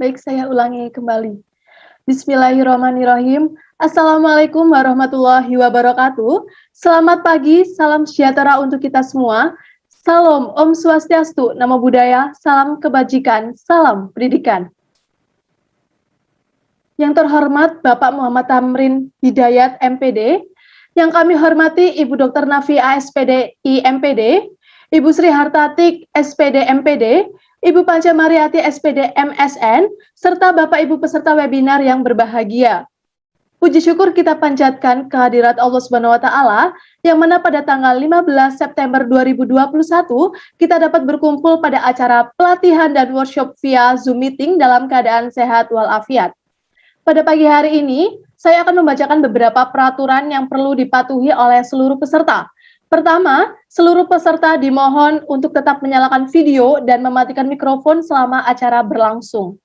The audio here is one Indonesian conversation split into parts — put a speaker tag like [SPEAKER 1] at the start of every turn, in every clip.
[SPEAKER 1] Baik, saya ulangi kembali. Bismillahirrahmanirrahim. Assalamualaikum warahmatullahi wabarakatuh. Selamat pagi, salam sejahtera untuk kita semua. Salam, Om Swastiastu, Namo Buddhaya, salam kebajikan, salam pendidikan. Yang terhormat Bapak Muhammad Tamrin Hidayat MPD, yang kami hormati Ibu Dr. Nafia SPD IMPD, Ibu Sri Hartatik SPD MPD, Ibu Panca Mariati SPD MSN, serta Bapak Ibu peserta webinar yang berbahagia. Puji syukur kita panjatkan kehadirat Allah Subhanahu wa taala yang mana pada tanggal 15 September 2021 kita dapat berkumpul pada acara pelatihan dan workshop via Zoom meeting dalam keadaan sehat walafiat. Pada pagi hari ini, saya akan membacakan beberapa peraturan yang perlu dipatuhi oleh seluruh peserta. Pertama, seluruh peserta dimohon untuk tetap menyalakan video dan mematikan mikrofon selama acara berlangsung.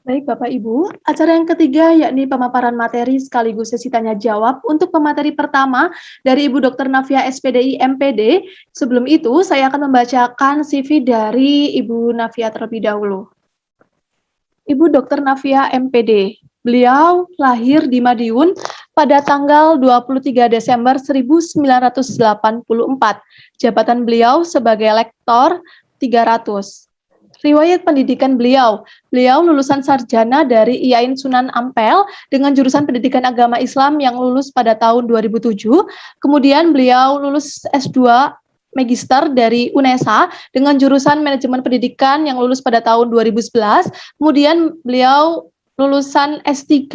[SPEAKER 1] Baik Bapak Ibu, acara yang ketiga yakni pemaparan materi sekaligus sesi tanya jawab untuk pemateri pertama dari Ibu Dr. Nafia SPDI MPD. Sebelum itu, saya akan membacakan CV dari Ibu Nafia terlebih dahulu. Ibu Dr. Nafia MPD. Beliau lahir di Madiun pada tanggal 23 Desember 1984. Jabatan beliau sebagai lektor 300. Riwayat pendidikan beliau lulusan sarjana dari IAIN Sunan Ampel dengan jurusan pendidikan agama Islam yang lulus pada tahun 2007. Kemudian beliau lulus S2 Magister dari UNESA dengan jurusan manajemen pendidikan yang lulus pada tahun 2011. Kemudian beliau lulusan S3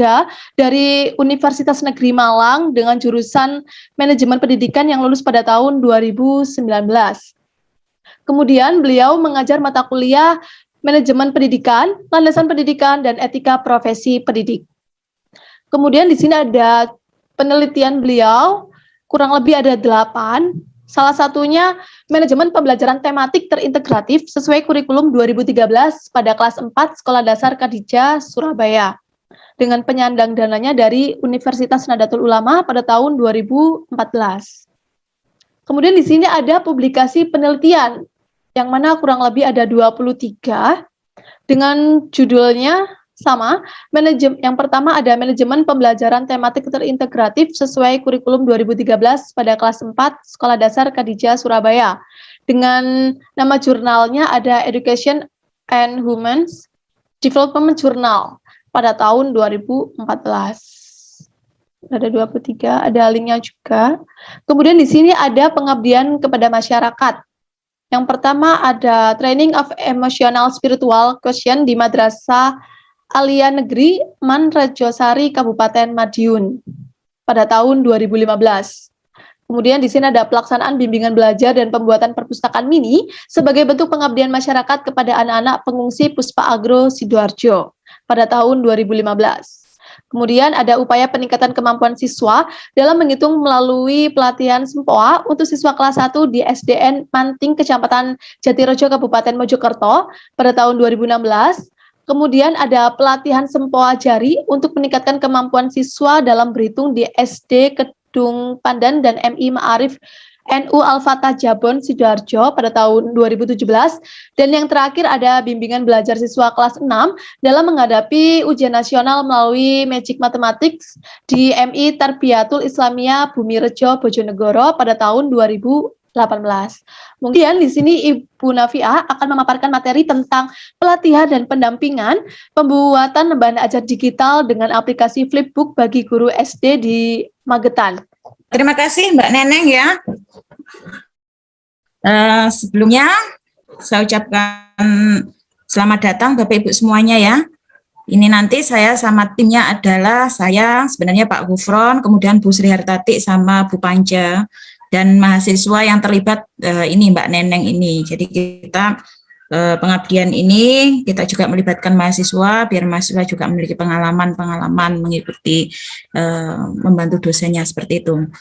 [SPEAKER 1] dari Universitas Negeri Malang dengan jurusan manajemen pendidikan yang lulus pada tahun 2019. Kemudian beliau mengajar mata kuliah manajemen pendidikan, landasan pendidikan, dan etika profesi pendidik. Kemudian di sini ada penelitian beliau, kurang lebih ada 8. Salah satunya manajemen pembelajaran tematik terintegratif sesuai kurikulum 2013 pada kelas 4 Sekolah Dasar Kadijah, Surabaya. Dengan penyandang dananya dari Universitas Nahdlatul Ulama pada tahun 2014. Kemudian di sini ada publikasi penelitian yang mana kurang lebih ada 23 dengan judulnya sama. Yang pertama ada manajemen pembelajaran tematik terintegratif sesuai kurikulum 2013 pada kelas 4 Sekolah Dasar Kadijah Surabaya. Dengan nama jurnalnya ada Education and Humans Development Journal pada tahun 2014. Ada 23, ada linknya juga. Kemudian di sini ada pengabdian kepada masyarakat. Yang pertama ada Training of Emotional Spiritual Quotient di Madrasah Alia Negeri Man Rajosari Kabupaten Madiun pada tahun 2015. Kemudian di sini ada pelaksanaan bimbingan belajar dan pembuatan perpustakaan mini sebagai bentuk pengabdian masyarakat kepada anak-anak pengungsi Puspa Agro Sidoarjo pada tahun 2015. Kemudian ada upaya peningkatan kemampuan siswa dalam menghitung melalui pelatihan Sempoa untuk siswa kelas 1 di SDN Manting Kecamatan Jatirejo Kabupaten Mojokerto pada tahun 2016. Kemudian ada pelatihan Sempoa Jari untuk meningkatkan kemampuan siswa dalam berhitung di SD Kedung Pandan dan MI Ma'arif NU Al-Fatah Jabon Sidoarjo pada tahun 2017. Dan yang terakhir ada bimbingan belajar siswa kelas 6 dalam menghadapi ujian nasional melalui Magic Mathematics di MI Tarbiyatul Islamiyah Bumi Rejo Bojonegoro pada tahun 2018. Kemudian di sini Ibu Nafia akan memaparkan materi tentang pelatihan dan pendampingan pembuatan lembaga ajar digital dengan aplikasi Flipbook bagi guru SD di Magetan.
[SPEAKER 2] Terima kasih Mbak Neneng ya. Sebelumnya saya ucapkan selamat datang Bapak Ibu semuanya ya. Ini nanti saya sama timnya adalah saya sebenarnya Pak Gufron, kemudian Bu Sri Hartati sama Bu Panca. Dan mahasiswa yang terlibat ini Mbak Neneng ini. Jadi kita pengabdian ini kita juga melibatkan mahasiswa biar mahasiswa juga memiliki pengalaman mengikuti membantu dosennya seperti itu.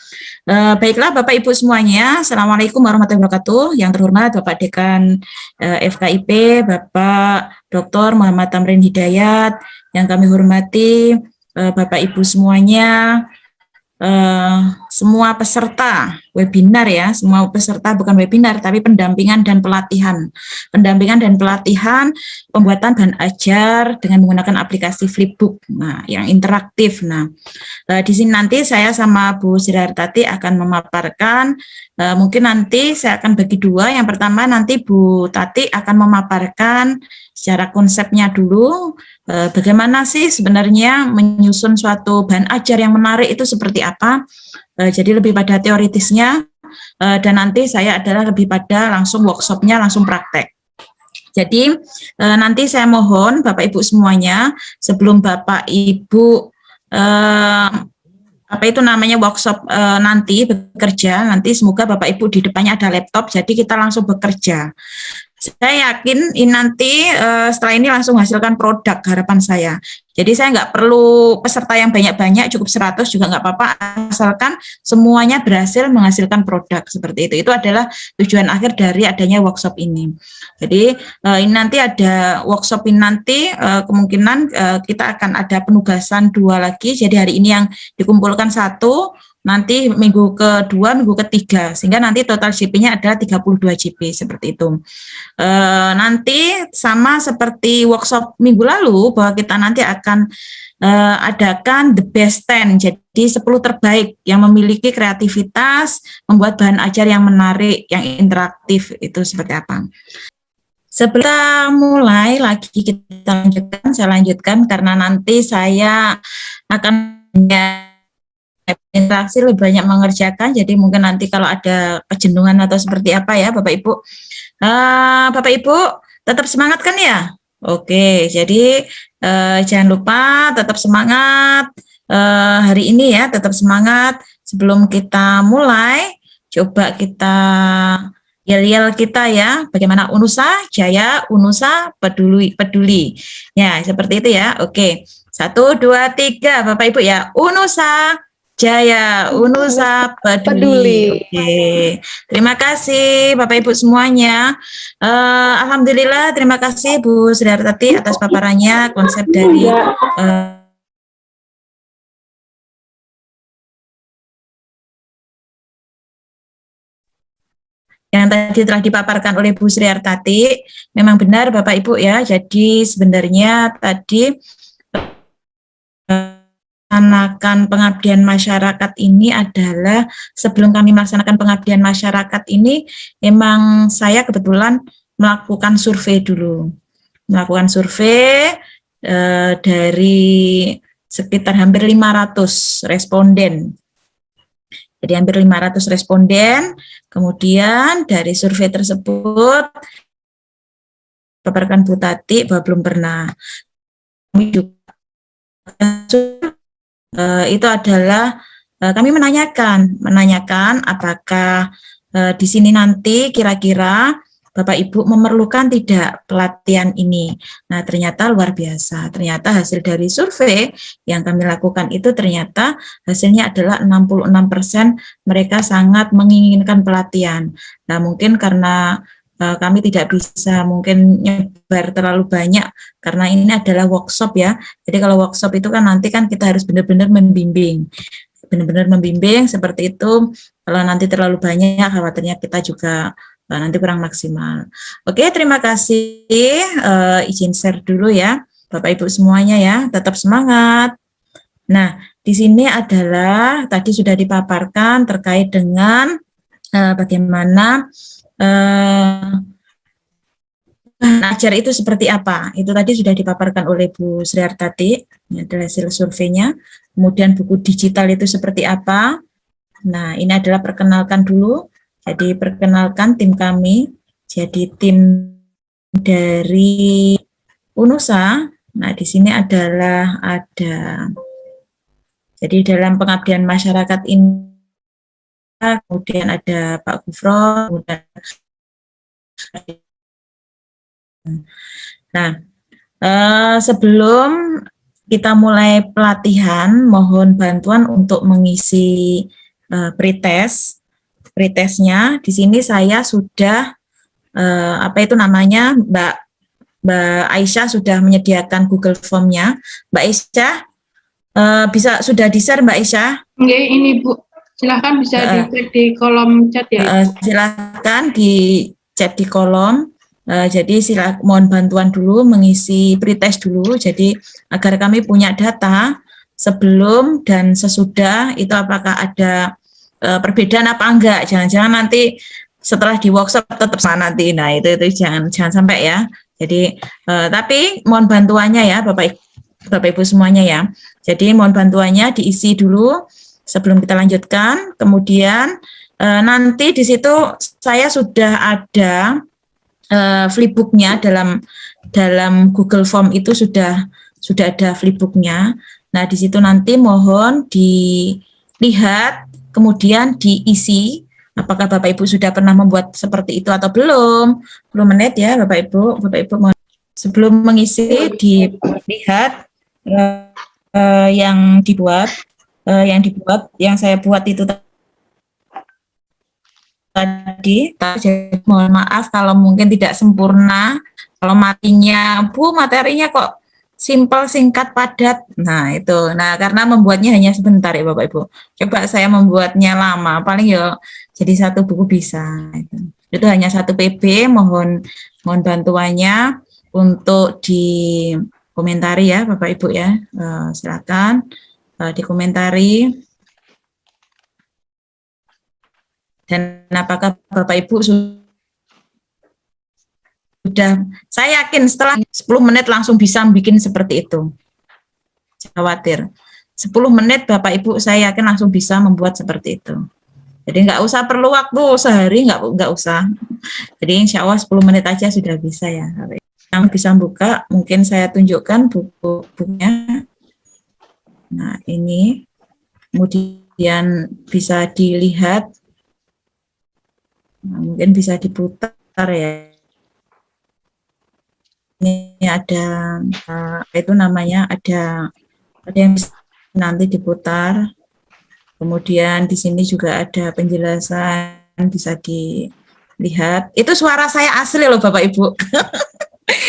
[SPEAKER 2] Baiklah Bapak Ibu semuanya, Assalamualaikum warahmatullahi wabarakatuh. Yang terhormat Bapak Dekan FKIP, Bapak Dr. Muhammad Tamrin Hidayat, yang kami hormati Bapak Ibu semuanya. semua peserta webinar ya, semua peserta bukan webinar tapi pendampingan dan pelatihan. Pendampingan dan pelatihan pembuatan bahan ajar dengan menggunakan aplikasi Flipbook. Nah, yang interaktif. Nah, di sini nanti saya sama Bu Sri Hartati akan memaparkan, mungkin nanti saya akan bagi dua. Yang pertama nanti Bu Tati akan memaparkan secara konsepnya dulu, bagaimana sih sebenarnya menyusun suatu bahan ajar yang menarik itu seperti apa. Jadi lebih pada teoritisnya, dan nanti saya adalah lebih pada langsung workshopnya, langsung praktek. Jadi nanti saya mohon Bapak Ibu semuanya, sebelum Bapak Ibu apa itu namanya workshop nanti bekerja, nanti semoga Bapak Ibu di depannya ada laptop, jadi kita langsung bekerja. Saya yakin ini nanti setelah ini langsung hasilkan produk, harapan saya. Jadi saya nggak perlu peserta yang banyak-banyak, cukup 100 juga nggak apa-apa, asalkan semuanya berhasil menghasilkan produk seperti itu. Itu adalah tujuan akhir dari adanya workshop ini. Jadi ini nanti ada workshop ini nanti kemungkinan kita akan ada penugasan 2 lagi. Jadi hari ini yang dikumpulkan 1, nanti minggu kedua, minggu ketiga, sehingga nanti total GP-nya adalah 32 GP seperti itu. Nanti sama seperti workshop minggu lalu, bahwa kita nanti akan adakan the best 10, jadi 10 terbaik yang memiliki kreativitas, membuat bahan ajar yang menarik, yang interaktif, itu seperti apa. Sebelum kita mulai lagi, kita lanjutkan, saya lanjutkan karena nanti saya akan interaksi lebih banyak mengerjakan, jadi mungkin nanti kalau ada kejenuhan atau seperti apa ya Bapak Ibu. Bapak Ibu tetap semangat kan ya? Oke, jadi jangan lupa tetap semangat hari ini ya, tetap semangat. Sebelum kita mulai, coba kita yel-yel kita ya, bagaimana Unusa, Jaya, Unusa, peduli. Ya, seperti itu ya. Oke, 1, 2, 3 Bapak Ibu ya, Unusa, Jaya, Unusa, peduli. Oke, terima kasih Bapak Ibu semuanya. Alhamdulillah, terima kasih Bu Sri Hartati atas paparannya konsep dari yang tadi telah dipaparkan oleh Bu Sri Hartati. Memang benar Bapak Ibu ya. Jadi sebenarnya tadi melaksanakan pengabdian masyarakat ini adalah, sebelum kami melaksanakan pengabdian masyarakat ini, memang saya kebetulan melakukan survei dulu. Melakukan survei dari sekitar hampir 500 responden. Jadi hampir 500 responden, kemudian dari survei tersebut, paparkan Bu Tati bahwa belum pernah. Kami juga itu adalah kami menanyakan apakah di sini nanti kira-kira Bapak Ibu memerlukan tidak pelatihan ini. Nah, ternyata luar biasa. Ternyata hasil dari survei yang kami lakukan itu ternyata hasilnya adalah 66% mereka sangat menginginkan pelatihan. Nah, mungkin karena kami tidak bisa mungkin nyebar terlalu banyak karena ini adalah workshop ya. Jadi kalau workshop itu kan nanti kan kita harus benar-benar membimbing. Benar-benar membimbing seperti itu. Kalau nanti terlalu banyak khawatirnya kita juga nanti kurang maksimal. Oke, terima kasih. Izin share dulu ya Bapak Ibu semuanya ya. Tetap semangat. Nah, di sini adalah tadi sudah dipaparkan terkait dengan bagaimana ajar itu seperti apa. Itu tadi sudah dipaparkan oleh Bu Sri Hartati, ini adalah hasil surveinya. Kemudian buku digital itu seperti apa. Nah, ini adalah perkenalkan dulu. Jadi perkenalkan tim kami. Jadi tim dari Unusa. Nah, di sini adalah ada, jadi dalam pengabdian masyarakat ini kemudian ada Pak Gufron, kemudian nah, sebelum kita mulai pelatihan, mohon bantuan untuk mengisi pretestnya. Di sini saya sudah apa itu namanya, Mbak Aisyah sudah menyediakan Google Form-nya. Mbak Aisyah bisa sudah di-share Mbak Aisyah?
[SPEAKER 3] Oke, ini Bu. Silahkan bisa dicek di kolom chat ya Ibu.
[SPEAKER 2] Silakan dicek di kolom. Jadi mohon bantuan dulu mengisi pretest dulu. Jadi agar kami punya data sebelum dan sesudah itu apakah ada perbedaan apa enggak. Jangan-jangan nanti setelah di workshop tetap sama nanti. Nah itu jangan sampai ya. Jadi tapi mohon bantuannya ya Bapak Ibu semuanya ya. Jadi mohon bantuannya diisi dulu sebelum kita lanjutkan. Kemudian nanti di situ saya sudah ada flipbooknya dalam Google Form itu sudah ada flipbooknya. Nah di situ nanti mohon dilihat kemudian diisi. Apakah Bapak Ibu sudah pernah membuat seperti itu atau belum? 10 menit ya Bapak Ibu mohon sebelum mengisi dilihat yang saya buat itu tadi. Jadi mohon maaf kalau mungkin tidak sempurna, kalau materinya kok simpel, singkat, padat. Nah itu, karena membuatnya hanya sebentar ya Bapak Ibu. Coba saya membuatnya lama, paling ya jadi satu buku bisa. Itu hanya 1 PB, mohon bantuannya untuk dikomentari ya Bapak Ibu ya. Silakan dikomentari. Dan apakah Bapak Ibu sudah, saya yakin setelah 10 menit langsung bisa bikin seperti itu. Jangan khawatir. 10 menit Bapak Ibu saya yakin langsung bisa membuat seperti itu. Jadi nggak usah perlu waktu sehari, nggak usah. Jadi insya Allah 10 menit aja sudah bisa ya. Yang bisa buka, mungkin saya tunjukkan bukunya. Nah ini, kemudian bisa dilihat. Nah, mungkin bisa diputar ya. Ini ada itu namanya ada yang bisa nanti diputar. Kemudian di sini juga ada penjelasan bisa dilihat. Itu suara saya asli loh Bapak Ibu.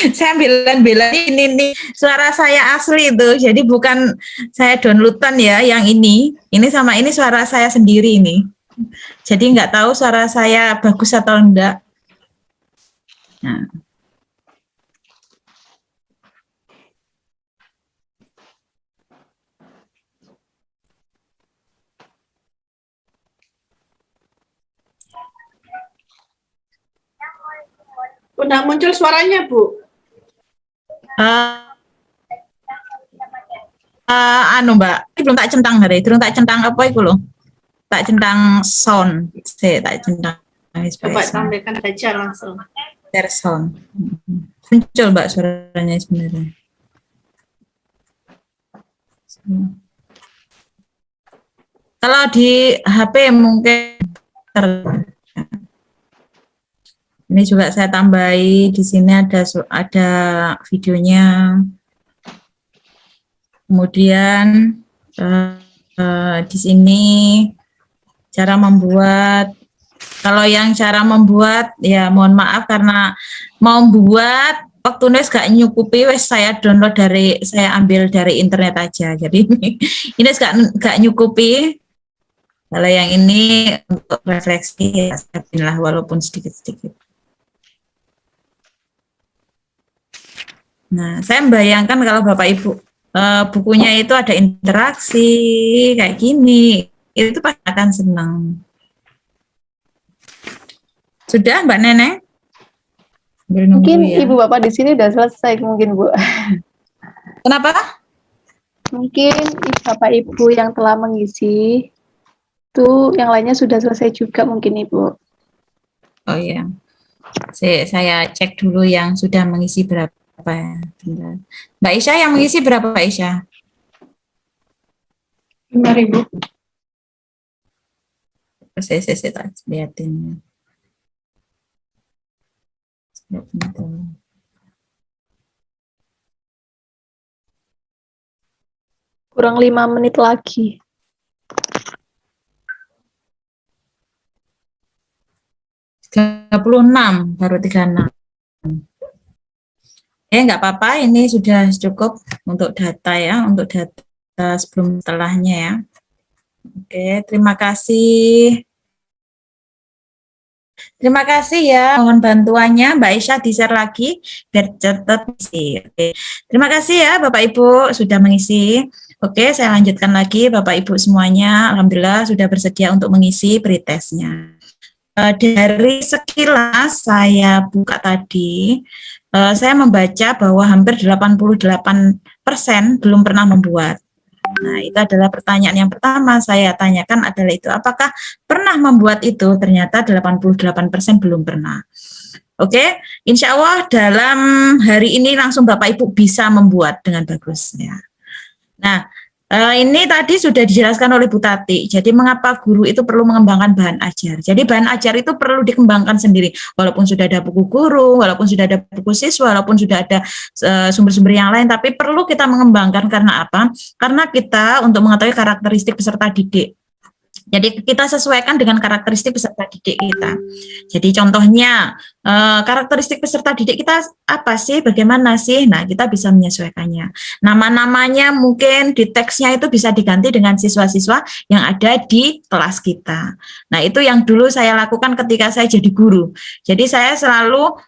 [SPEAKER 2] Saya bilang ini nih suara saya asli itu. Jadi bukan saya downloadan ya yang ini. Ini sama ini suara saya sendiri ini. Jadi nggak tahu suara saya bagus atau enggak. Nah.
[SPEAKER 3] Udah muncul suaranya Bu?
[SPEAKER 2] Mbak, belum tak centang hari, belum tak centang apa itu loh. Tak centang sound, saya tak centang.
[SPEAKER 3] Coba tampilkan saja langsung.
[SPEAKER 2] There's sound. Muncul Mbak suaranya sebenarnya. Kalau di HP mungkin ini juga saya tambahi di sini ada videonya. Kemudian di sini cara membuat. Kalau yang cara membuat ya mohon maaf karena mau buat waktu nulis gak nyukupi, wes saya download saya ambil dari internet aja. Jadi ini gak nyukupi. Kalau yang ini untuk refleksi ya lah walaupun sedikit-sedikit. Nah, saya membayangkan kalau Bapak Ibu bukunya itu ada interaksi kayak gini, itu pasti akan senang. Sudah Mbak Neneng?
[SPEAKER 1] Mungkin ya. Ibu Bapak di sini udah selesai mungkin Bu.
[SPEAKER 2] Kenapa?
[SPEAKER 1] Mungkin Bapak Ibu yang telah mengisi itu yang lainnya sudah selesai juga mungkin Ibu.
[SPEAKER 2] Oh iya. Saya cek dulu yang sudah mengisi berapa ya. Mbak Isya yang mengisi berapa Mbak Isya?
[SPEAKER 3] 5.000.
[SPEAKER 2] Saya tak lihatin.
[SPEAKER 1] Kurang 5 menit lagi.
[SPEAKER 2] enam baru 36. Nggak apa-apa, ini sudah cukup untuk data ya, untuk data sebelum setelahnya ya. Oke, terima kasih. Terima kasih ya, mohon bantuannya Mbak Isya di-share lagi biar cepat isi. Oke. Terima kasih ya Bapak Ibu sudah mengisi. Oke, saya lanjutkan lagi Bapak Ibu semuanya. Alhamdulillah sudah bersedia untuk mengisi pretestnya. Dari sekilas saya buka tadi, saya membaca bahwa hampir 88% belum pernah membuat. Nah, itu adalah pertanyaan yang pertama saya tanyakan adalah itu, apakah pernah membuat itu? Ternyata 88% belum pernah. Oke, insya Allah dalam hari ini langsung Bapak Ibu bisa membuat dengan bagus. Ya. Nah, ini tadi sudah dijelaskan oleh Bu Tati. Jadi mengapa guru itu perlu mengembangkan bahan ajar. Jadi bahan ajar itu perlu dikembangkan sendiri. Walaupun sudah ada buku guru, walaupun sudah ada buku siswa, walaupun sudah ada sumber-sumber yang lain, tapi perlu kita mengembangkan karena apa? Karena kita untuk mengetahui karakteristik peserta didik. Jadi kita sesuaikan dengan karakteristik peserta didik kita. Jadi contohnya karakteristik peserta didik kita apa sih? Bagaimana sih? Nah, kita bisa menyesuaikannya. Nama-namanya mungkin di teksnya itu bisa diganti dengan siswa-siswa yang ada di kelas kita. Nah, itu yang dulu saya lakukan ketika saya jadi guru. Jadi saya selalu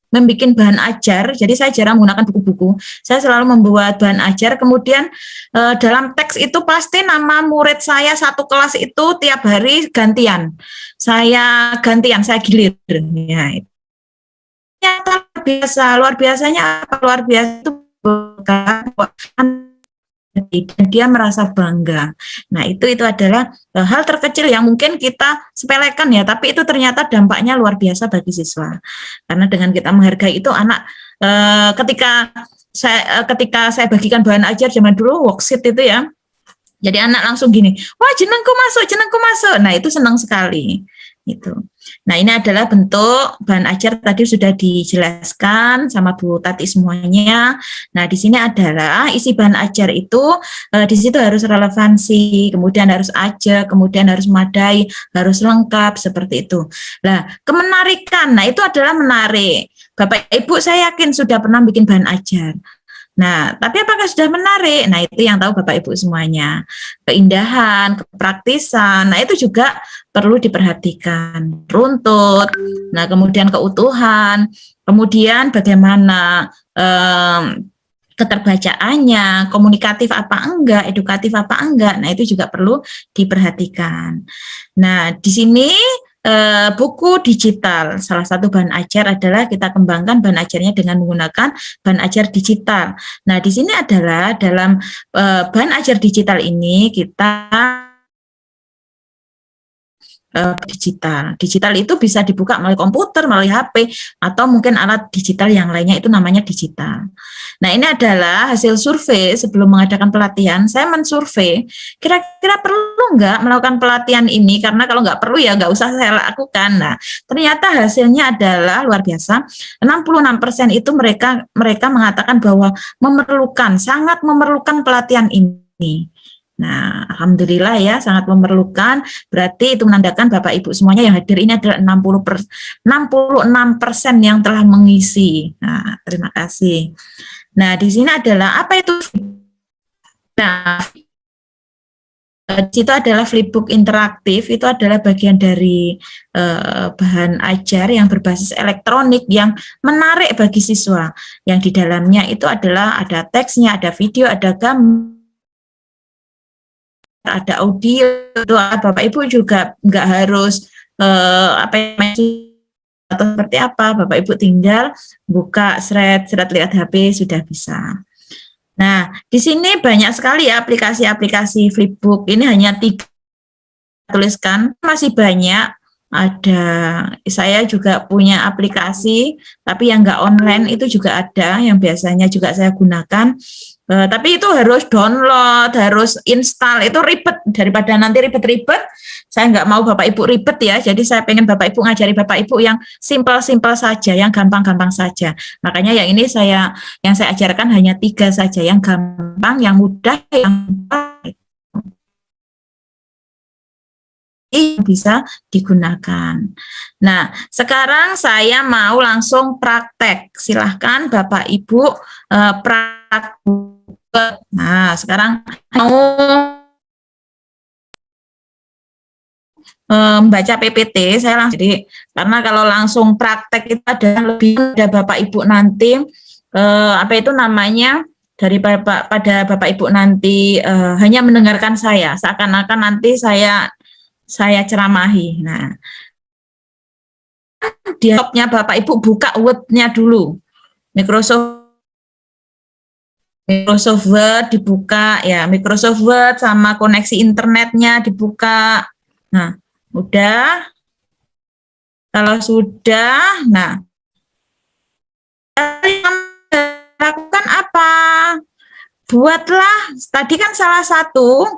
[SPEAKER 2] membuat bahan ajar, jadi saya jarang menggunakan buku-buku. Saya selalu membuat bahan ajar, kemudian dalam teks itu pasti nama murid saya satu kelas itu tiap hari gantian. Saya gantian, saya gilir. Ya, itu. Luar biasa, luar biasanya apa? Luar biasa itu dan dia merasa bangga. Nah, itu adalah hal terkecil yang mungkin kita sepelekan ya, tapi itu ternyata dampaknya luar biasa bagi siswa. Karena dengan kita menghargai itu anak ketika saya bagikan bahan ajar zaman dulu worksheet itu ya. Jadi anak langsung gini, "Wah, jenengku masuk, jenengku masuk." Nah, itu senang sekali. Itu. Nah, ini adalah bentuk bahan ajar tadi sudah dijelaskan sama Bu Tati semuanya. Nah, di sini adalah isi bahan ajar itu di situ harus relevansi, kemudian harus ajak, kemudian harus memadai, harus lengkap seperti itu. Nah, kemenarikan. Nah, itu adalah menarik. Bapak Ibu saya yakin sudah pernah bikin bahan ajar. Nah, tapi apakah sudah menarik? Nah, itu yang tahu Bapak Ibu semuanya. Keindahan, kepraktisan, nah itu juga perlu diperhatikan. Runtut, nah kemudian keutuhan, kemudian bagaimana keterbacaannya, komunikatif apa enggak, edukatif apa enggak, nah itu juga perlu diperhatikan. Nah, di sini buku digital, salah satu bahan ajar adalah kita kembangkan bahan ajarnya dengan menggunakan bahan ajar digital. Nah, di sini adalah dalam bahan ajar digital ini kita digital itu bisa dibuka melalui komputer, melalui HP, atau mungkin alat digital yang lainnya, itu namanya digital. Nah, ini adalah hasil survei sebelum mengadakan pelatihan. Saya mensurvei, kira-kira perlu nggak melakukan pelatihan ini, karena kalau nggak perlu ya nggak usah saya lakukan. Nah, ternyata hasilnya adalah luar biasa, 66% itu mereka mengatakan bahwa memerlukan, sangat memerlukan pelatihan ini. Nah, alhamdulillah ya, sangat memerlukan. Berarti itu menandakan Bapak Ibu semuanya yang hadir ini adalah 66% yang telah mengisi. Nah, terima kasih. Nah, di sini adalah apa itu? Nah, di situ adalah flipbook interaktif, itu adalah bagian dari bahan ajar yang berbasis elektronik yang menarik bagi siswa. Yang di dalamnya itu adalah ada teksnya, ada video, ada gambar, ada audio. Bapak Ibu juga nggak harus atau seperti apa, Bapak Ibu tinggal buka thread lihat HP sudah bisa. Nah, di sini banyak sekali ya aplikasi-aplikasi flipbook. Ini hanya 3 tuliskan, masih banyak. Ada, saya juga punya aplikasi, tapi yang nggak online itu juga ada, yang biasanya juga saya gunakan. Tapi itu harus download, harus install, itu ribet. Daripada nanti ribet-ribet, saya nggak mau Bapak Ibu ribet ya. Jadi saya pengen Bapak Ibu ngajari Bapak Ibu yang simpel-simpel saja, yang gampang-gampang saja. Makanya yang ini yang saya ajarkan hanya 3 saja, yang gampang, yang mudah, yang bisa digunakan. Nah, sekarang saya mau langsung praktek. Silahkan Bapak Ibu praktek. Nah, sekarang mau membaca PPT, saya langsung. Jadi karena kalau langsung praktek itu ada lebih ada Bapak Ibu nanti apa itu namanya dari pada Bapak Ibu nanti hanya mendengarkan saya, seakan-akan nanti saya ceramahi. Nah, di laptopnya Bapak Ibu buka Word-nya dulu, Microsoft Word dibuka ya, Microsoft Word sama koneksi internetnya dibuka. Nah, udah. Kalau sudah, nah, lakukan apa? Buatlah, tadi kan salah satu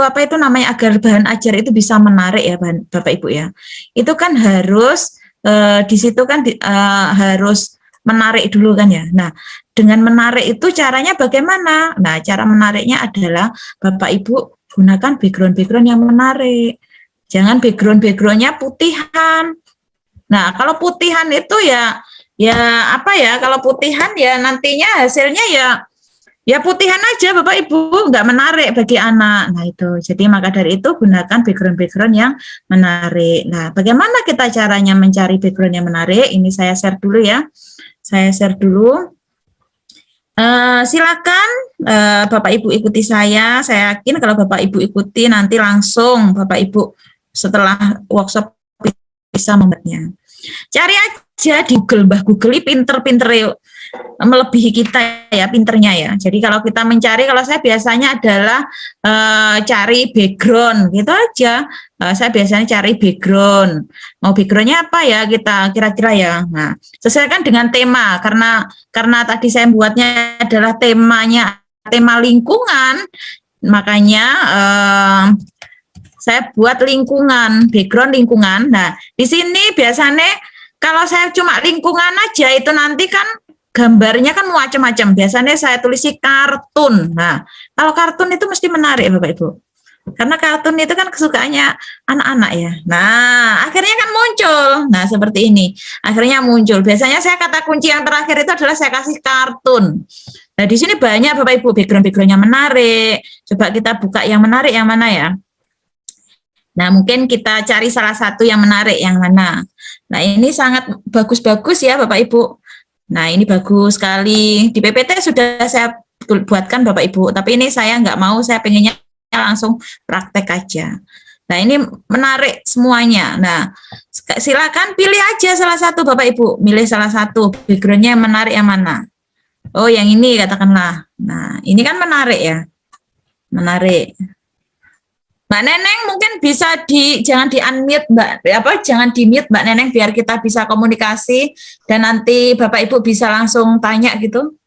[SPEAKER 2] apa itu namanya agar bahan ajar itu bisa menarik ya Bapak Ibu ya. Itu kan harus di situ kan harus menarik dulu kan ya. Nah, dengan menarik itu caranya bagaimana? Nah, cara menariknya adalah Bapak Ibu gunakan background yang menarik. Jangan background-nya putihan. Nah, kalau putihan itu ya apa ya? Kalau putihan ya nantinya hasilnya ya putihan aja Bapak Ibu, nggak menarik bagi anak. Nah itu, jadi maka dari itu gunakan background yang menarik. Nah, bagaimana kita caranya mencari background yang menarik? Ini saya share dulu ya. Saya share dulu. Silakan Bapak Ibu ikuti saya. Saya yakin kalau Bapak Ibu ikuti nanti langsung Bapak Ibu setelah workshop bisa membuatnya. Cari aja di Google, Mbah Google ini pinter-pinter melebihi kita ya, pinternya ya. Jadi kalau kita mencari, kalau saya biasanya adalah cari background gitu aja. Saya biasanya cari background. Mau backgroundnya apa ya kita kira-kira ya. Nah, sesuaikan dengan tema karena tadi saya buatnya adalah tema lingkungan, makanya saya buat lingkungan, background lingkungan. Nah, di sini biasanya kalau saya cuma lingkungan aja itu nanti kan gambarnya kan macam-macam. Biasanya saya tulisi kartun. Nah, kalau kartun itu mesti menarik Bapak Ibu. Karena kartun itu kan kesukaannya anak-anak ya. Nah, akhirnya kan muncul. Nah, seperti ini. Akhirnya muncul. Biasanya saya kata kunci yang terakhir itu adalah saya kasih kartun. Nah, di sini banyak Bapak Ibu background-backgroundnya menarik. Coba kita buka yang menarik yang mana ya? Nah, mungkin kita cari salah satu yang menarik yang mana. Nah, ini sangat bagus-bagus ya Bapak Ibu. Nah, ini bagus sekali. Di PPT sudah saya buatkan Bapak Ibu, tapi ini saya nggak mau, saya pengennya langsung praktek aja. Nah, ini menarik semuanya. Nah, silakan pilih aja salah satu Bapak Ibu, milih salah satu backgroundnya yang menarik yang mana. Oh, yang ini katakanlah. Nah, ini kan menarik ya, menarik. Mbak Neneng mungkin bisa jangan di unmute jangan di mute Mbak Neneng biar kita bisa komunikasi dan nanti Bapak Ibu bisa langsung tanya gitu.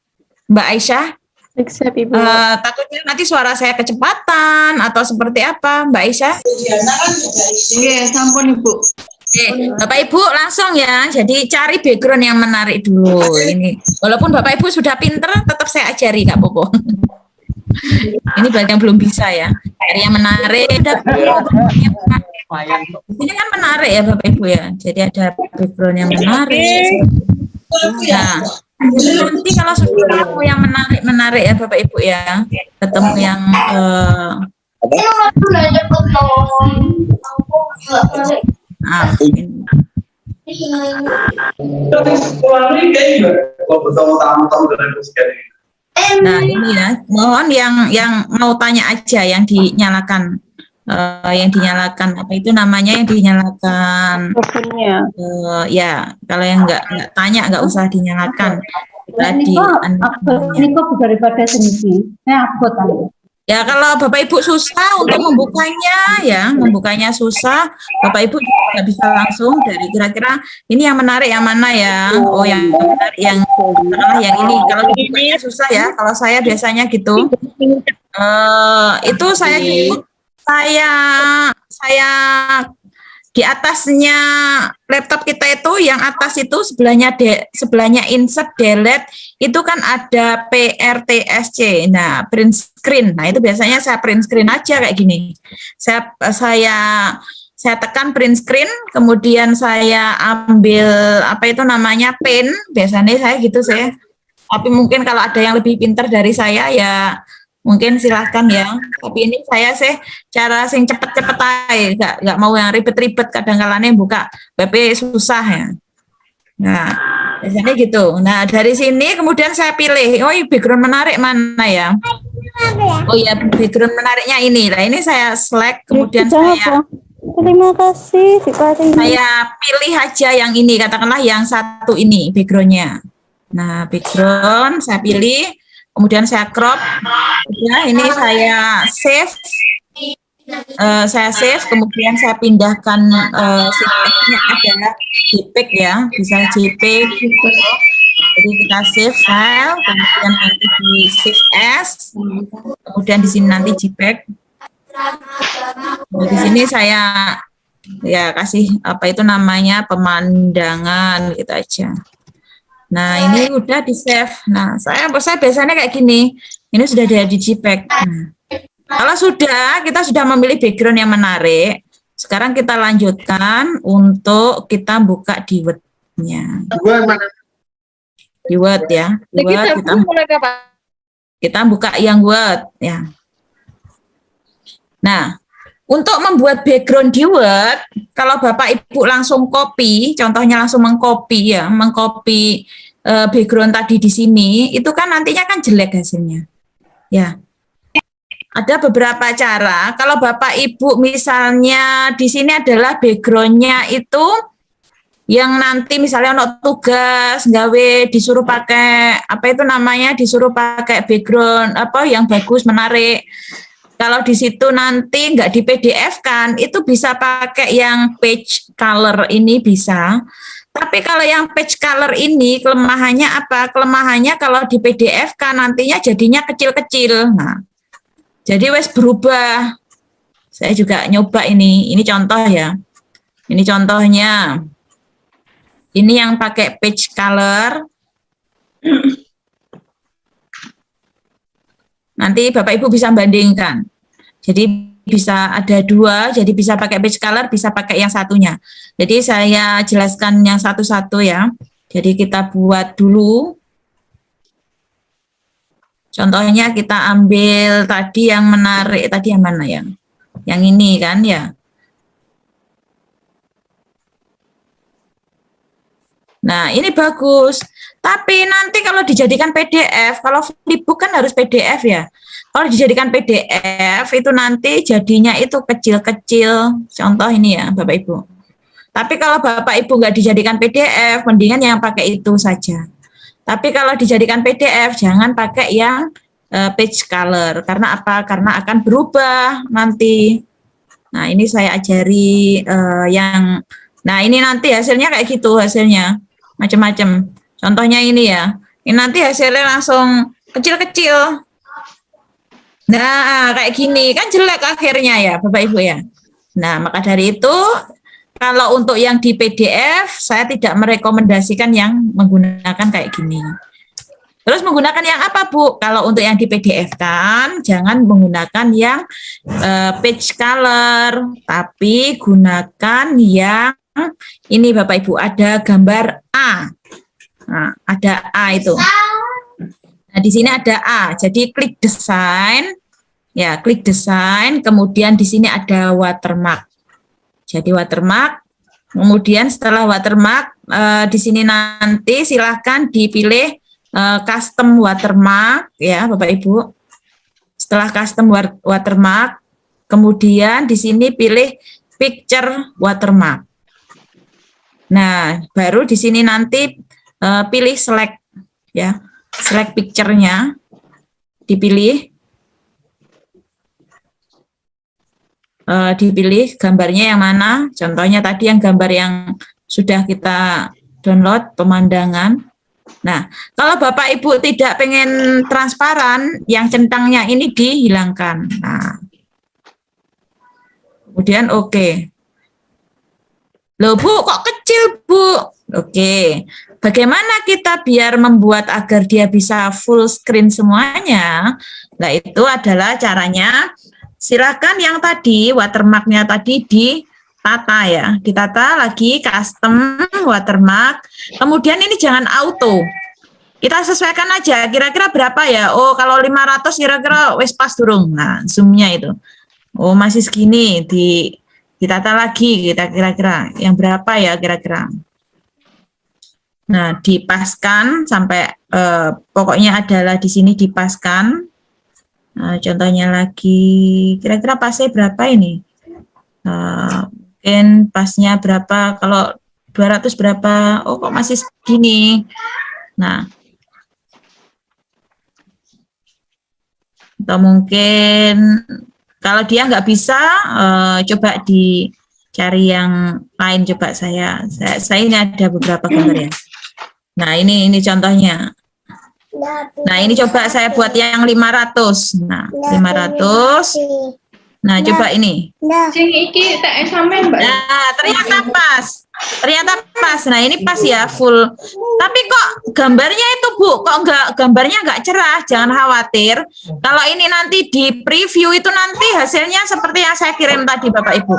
[SPEAKER 2] Mbak Aisyah.
[SPEAKER 1] Ibu.
[SPEAKER 2] Takutnya nanti suara saya kecepatan atau seperti apa Mbak Aisyah?
[SPEAKER 3] Iya, sampun Ibu.
[SPEAKER 2] Oke, Bapak Ibu langsung ya. Jadi cari background yang menarik dulu ini. Walaupun Bapak Ibu sudah pinter tetap saya ajari Kak Popo. Ini bagi yang belum bisa ya. Cari yang menarik. Ini kan menarik ya Bapak Ibu ya. Jadi ada background yang menarik. Nah, nanti kalau sudah ketemu yang menarik ya Bapak Ibu ya, ketemu yang nah ini ya, mohon yang mau tanya aja yang dinyalakan. Apa itu namanya yang dinyalakan ya, kalau yang nggak tanya nggak usah dinyalakan tadi
[SPEAKER 4] ini kok daripada sendiri saya upload aja.
[SPEAKER 2] Ya kalau Bapak Ibu susah untuk membukanya susah, Bapak Ibu nggak bisa langsung dari kira-kira ini yang menarik yang mana ya. Oh yang menarik yang ini, kalau dibukanya susah ya, kalau saya biasanya gitu itu saya di atasnya laptop kita itu, yang atas itu sebelahnya insert delete itu kan ada PRTSC. Nah, print screen. Nah, itu biasanya saya print screen aja kayak gini. Saya tekan print screen, kemudian saya ambil apa itu namanya pen. Biasanya saya gitu saya. Tapi mungkin kalau ada yang lebih pintar dari saya ya Mungkin silahkan ya. Tapi ini saya sih cara sing cepet-cepet aja, nggak mau yang ribet-ribet. Kadang-kadang buka BP susah ya. Nah, biasanya gitu. Nah, dari sini kemudian saya pilih, oh background menarik mana ya? Oh ya, background menariknya ini. Nah, ini saya select, kemudian saya
[SPEAKER 5] Terima kasih,
[SPEAKER 2] saya pilih aja yang ini, katakanlah yang satu ini backgroundnya. Nah, background saya pilih, kemudian saya crop. Ya, ini saya save. Saya save, kemudian saya pindahkan sitemnya adalah JPEG ya, bisa JPEG. Jadi kita save file, kemudian nanti di save as, kemudian di sini nanti JPEG. Nah, di sini saya ya kasih apa itu namanya pemandangan gitu aja. Nah, ini udah di save. Nah, saya biasanya kayak gini. Ini sudah ada di JPEG. Nah, kalau sudah, kita sudah memilih background yang menarik. Sekarang kita lanjutkan untuk kita buka di Word-nya. Di Word ya. Di Word kita buka yang Word ya. Nah, untuk membuat background di Word, kalau Bapak Ibu langsung copy, contohnya langsung mengcopy ya, mengcopy background tadi di sini, itu kan nantinya kan jelek hasilnya. Ya. Ada beberapa cara. Kalau Bapak Ibu misalnya di sini adalah backgroundnya itu yang nanti misalnya untuk tugas gawe disuruh pakai apa itu namanya, disuruh pakai background apa yang bagus menarik. Kalau di situ nanti nggak di PDF kan, itu bisa pakai yang page color ini bisa. Tapi kalau yang page color ini kelemahannya apa? Kelemahannya kalau di PDF kan nantinya jadinya kecil-kecil. Nah, jadi wes berubah. Saya juga nyoba ini contoh ya. Ini contohnya. Ini yang pakai page color. Nanti Bapak Ibu bisa bandingkan. Jadi bisa ada dua, jadi bisa pakai page color, bisa pakai yang satunya. Jadi saya jelaskan yang satu-satu ya. Jadi kita buat dulu. Contohnya kita ambil tadi yang menarik, tadi yang mana ya? Yang ini kan ya. Nah, ini bagus. Tapi nanti kalau dijadikan PDF, kalau flipbook kan harus PDF ya. Kalau dijadikan PDF itu nanti jadinya itu kecil-kecil. Contoh ini ya, Bapak Ibu. Tapi kalau Bapak Ibu nggak dijadikan PDF, mendingan yang pakai itu saja. Tapi kalau dijadikan PDF, jangan pakai yang page color. Karena apa? Karena akan berubah nanti. Nah, ini saya ajari yang... Nah, ini nanti hasilnya kayak gitu hasilnya. Macam-macam. Contohnya ini ya. Ini nanti hasilnya langsung kecil-kecil. Nah, kayak gini. Kan jelek akhirnya ya, Bapak Ibu ya. Nah, maka dari itu, kalau untuk yang di PDF, saya tidak merekomendasikan yang menggunakan kayak gini. Terus menggunakan yang apa, Bu? Kalau untuk yang di PDF kan, jangan menggunakan yang page color, tapi gunakan yang ini Bapak Ibu, ada gambar A. Nah, ada A itu. Nah, di sini ada A. Jadi klik desain. Ya, klik desain, kemudian di sini ada watermark. Jadi watermark. Kemudian setelah watermark di sini nanti silahkan dipilih custom watermark ya, Bapak Ibu. Setelah custom watermark, kemudian di sini pilih picture watermark. Nah, baru di sini nanti pilih select ya, select picture-nya dipilih, dipilih gambarnya yang mana. Contohnya tadi yang gambar yang sudah kita download pemandangan. Nah, kalau Bapak Ibu tidak pengen transparan, yang centangnya ini dihilangkan. Nah, kemudian oke. Loh Bu, kok kecil Bu? Oke, bagaimana kita biar membuat agar dia bisa full screen semuanya? Nah, itu adalah caranya. Silakan yang tadi, watermark-nya tadi ditata ya. Ditata lagi, custom watermark. Kemudian ini jangan auto. kita sesuaikan aja kira-kira berapa ya. Oh, kalau 500 kira-kira wes pas durung. Nah, zoomnya itu. Oh, masih segini, ditata lagi kita kira-kira yang berapa ya kira-kira. Nah, dipaskan sampai pokoknya adalah di sini dipaskan. Nah, contohnya lagi kira-kira pasnya berapa ini? Mungkin pasnya berapa? Kalau 200 berapa? Oh, kok masih segini? Nah, atau mungkin kalau dia nggak bisa, coba dicari yang lain. Coba saya ini ada beberapa gambar ya. Nah, ini contohnya. Nah, ini coba saya buat yang 500. Nah, 500. Nah, coba ini.
[SPEAKER 3] Sing iki tak sampean, Mbak.
[SPEAKER 2] Nah, ternyata pas. Ternyata pas. Nah, ini pas ya, full. Tapi kok gambarnya itu, Bu, kok gambarnya nggak cerah? Jangan khawatir. Kalau ini nanti di preview itu nanti hasilnya seperti yang saya kirim tadi, Bapak Ibu.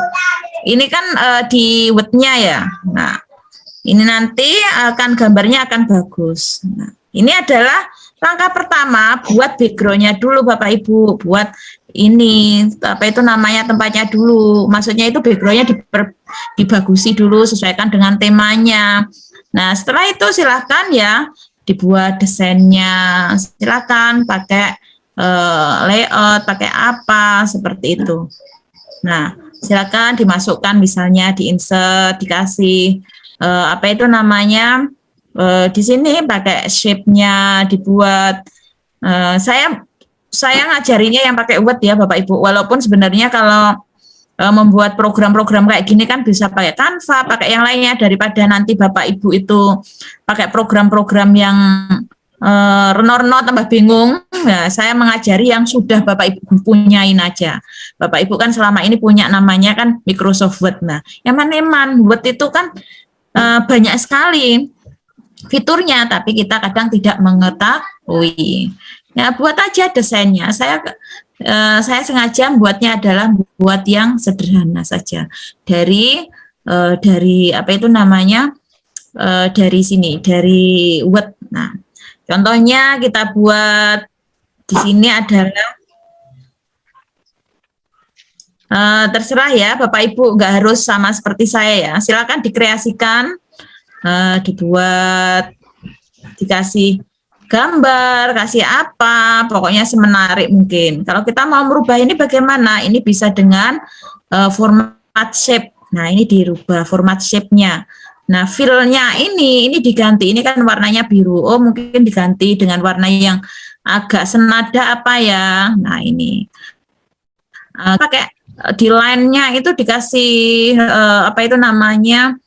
[SPEAKER 2] Ini kan di Word-nya ya. Nah, ini nanti gambarnya akan bagus. Nah, ini adalah langkah pertama, buat background-nya dulu Bapak Ibu, buat ini apa itu namanya tempatnya dulu. Maksudnya itu background-nya dibagusi dulu, sesuaikan dengan temanya. Nah, setelah itu silakan ya dibuat desainnya, silakan pakai layout, pakai apa seperti itu. Nah, silakan dimasukkan misalnya di insert, dikasih apa itu namanya. Di sini pakai shape-nya dibuat. Saya ngajarinya yang pakai Word ya Bapak Ibu. Walaupun sebenarnya kalau membuat program-program kayak gini kan bisa pakai Canva, pakai yang lainnya, daripada nanti Bapak Ibu itu pakai program-program yang renor-renor tambah bingung. Nah, saya mengajari yang sudah Bapak Ibu punyain aja. Bapak Ibu kan selama ini punya namanya kan Microsoft Word. Nah, eman-eman Word itu kan banyak sekali fiturnya, tapi kita kadang tidak mengetahui. Ya, buat aja desainnya. Saya sengaja buatnya adalah buat yang sederhana saja. Dari apa itu namanya? Dari sini, dari Word. Nah, contohnya kita buat di sini adalah terserah ya Bapak Ibu, nggak harus sama seperti saya ya. Silakan dikreasikan, dibuat, dikasih gambar, kasih apa, pokoknya semenarik mungkin. Kalau kita mau merubah ini bagaimana? Ini bisa dengan format shape. Nah, ini dirubah format shape-nya. Nah, fill-nya ini diganti. Ini kan warnanya biru. Oh, mungkin diganti dengan warna yang agak senada apa ya. Nah, ini. Pakai di line-nya itu dikasih apa itu namanya?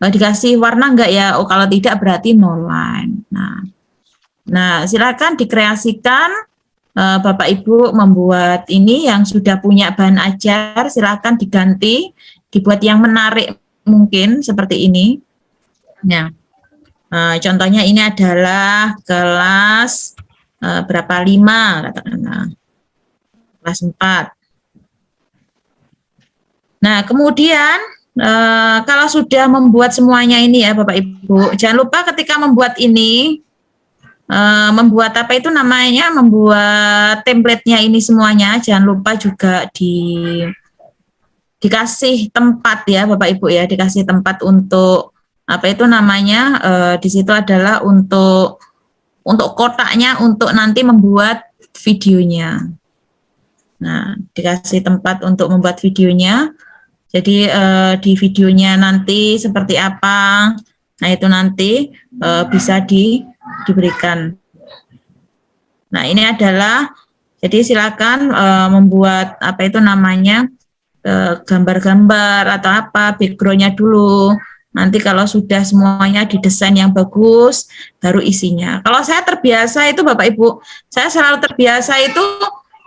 [SPEAKER 2] Dikasih warna enggak ya? Oh, kalau tidak berarti no line. Nah, silakan dikreasikan. Bapak Ibu membuat ini yang sudah punya bahan ajar, silakan diganti, dibuat yang menarik mungkin seperti ini. Nah, contohnya ini adalah kelas berapa 5 katakanlah. Kelas 4. Nah, kemudian kalau sudah membuat semuanya ini ya Bapak Ibu, jangan lupa ketika membuat ini, membuat apa itu namanya, membuat template-nya ini semuanya, jangan lupa juga dikasih tempat ya Bapak Ibu ya, dikasih tempat untuk apa itu namanya, di situ adalah untuk kotaknya untuk nanti membuat videonya. Nah, dikasih tempat untuk membuat videonya. Jadi di videonya nanti seperti apa, nah itu nanti bisa diberikan. Nah, ini adalah, jadi silakan membuat apa itu namanya, gambar-gambar atau apa, background-nya dulu. Nanti kalau sudah semuanya didesain yang bagus, baru isinya. Kalau saya terbiasa itu Bapak Ibu, saya selalu terbiasa itu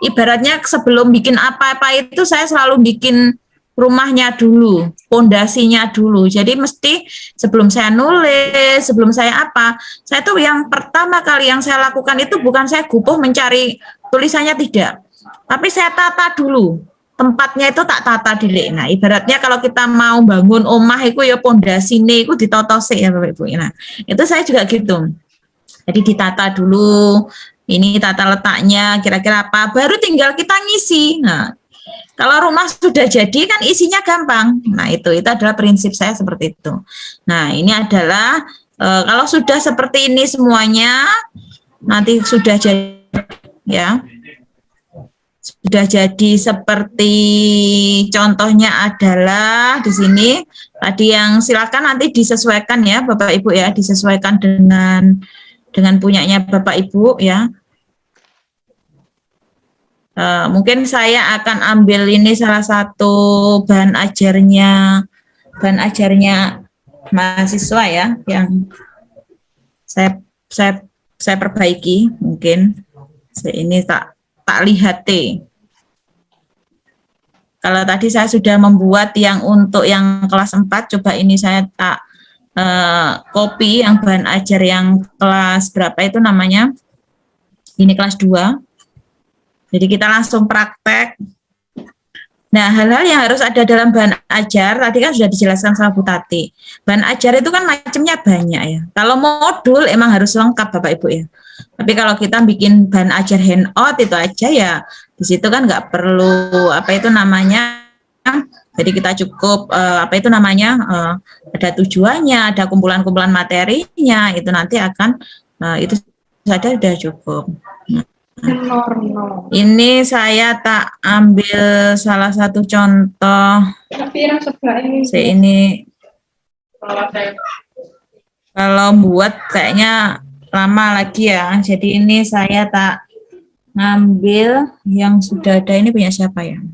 [SPEAKER 2] ibaratnya sebelum bikin apa-apa itu saya selalu bikin rumahnya dulu, pondasinya dulu. Jadi mesti sebelum saya nulis, sebelum saya apa, saya tuh yang pertama kali yang saya lakukan itu bukan saya gupuh mencari tulisannya, tidak. Tapi saya tata dulu. Tempatnya itu tak tata dulu. Nah, ibaratnya kalau kita mau bangun omah itu ya pondasine itu ditotose ya Bapak Ibu. Nah, itu saya juga gitu. Jadi ditata dulu, ini tata letaknya kira-kira apa, baru tinggal kita ngisi. Nah, kalau rumah sudah jadi kan isinya gampang. Nah, itu adalah prinsip saya seperti itu. Nah, ini adalah kalau sudah seperti ini semuanya, nanti sudah jadi ya. Sudah jadi seperti contohnya adalah di sini tadi yang silakan nanti disesuaikan ya Bapak Ibu ya, disesuaikan dengan punyanya Bapak Ibu ya. Mungkin saya akan ambil ini salah satu bahan ajarnya mahasiswa ya yang saya perbaiki mungkin. Ini tak lihat T. Kalau tadi saya sudah membuat yang untuk yang kelas 4, coba ini saya tak copy yang bahan ajar yang kelas berapa itu namanya. Ini kelas 2. Jadi kita langsung praktek. Nah, hal-hal yang harus ada dalam bahan ajar, tadi kan sudah dijelaskan sama Bu Tati. Bahan ajar itu kan macamnya banyak ya. Kalau modul emang harus lengkap Bapak Ibu ya. Tapi kalau kita bikin bahan ajar handout itu aja ya, di situ kan nggak perlu apa itu namanya. Jadi kita cukup apa itu namanya ada tujuannya, ada kumpulan-kumpulan materinya, itu nanti akan itu saja sudah cukup. Ini saya tak ambil salah satu contoh. Ini kalau buat kayaknya lama lagi ya. Jadi ini saya tak ngambil yang sudah ada. Ini punya siapa ya?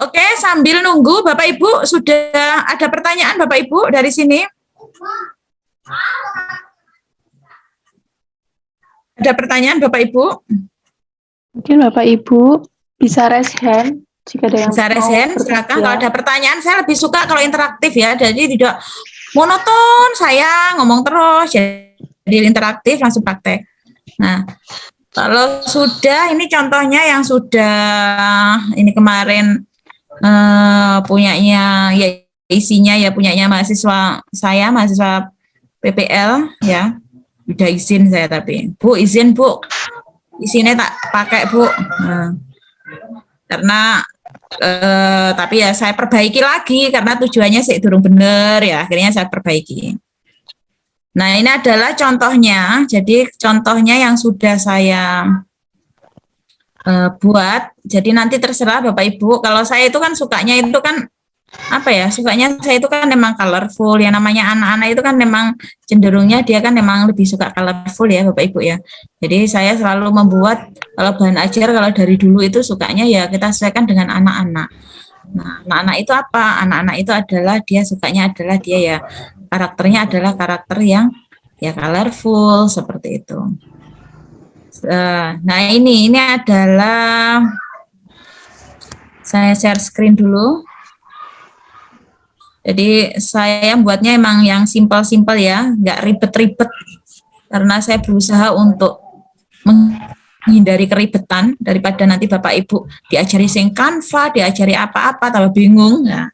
[SPEAKER 2] Oke, sambil nunggu Bapak Ibu, sudah ada pertanyaan Bapak Ibu dari sini? Ada pertanyaan Bapak Ibu?
[SPEAKER 1] Mungkin Bapak Ibu bisa raise hand jika ada yang
[SPEAKER 2] bisa raise hand, silakan. Kalau ada pertanyaan, saya lebih suka kalau interaktif ya, jadi tidak monoton, saya ngomong terus, jadi interaktif langsung praktek. Nah, kalau sudah, ini contohnya yang sudah ini kemarin punyanya ya isinya ya punyanya mahasiswa saya, mahasiswa PPL ya, udah izin saya tapi Bu izin Bu, isinya tak pakai Bu. Nah, karena tapi ya saya perbaiki lagi karena tujuannya sih durung bener ya, akhirnya saya perbaiki. Nah, ini adalah contohnya. Jadi contohnya yang sudah saya buat. Jadi nanti terserah Bapak Ibu. Kalau saya itu kan sukanya itu kan apa ya? Sukanya saya itu kan memang colorful. Yang namanya anak-anak itu kan memang cenderungnya dia kan memang lebih suka colorful ya Bapak Ibu ya. Jadi saya selalu membuat kalau bahan ajar kalau dari dulu itu sukanya ya kita sesuaikan dengan anak-anak. Nah, anak-anak itu apa? Anak-anak itu adalah dia sukanya adalah dia ya karakternya adalah karakter yang ya colorful seperti itu. Nah, ini adalah saya share screen dulu. Jadi saya buatnya emang yang simpel-simpel ya, nggak ribet-ribet karena saya berusaha untuk menghindari keribetan daripada nanti Bapak Ibu diajari sing Canva, diajari apa-apa tambah bingung. Nah,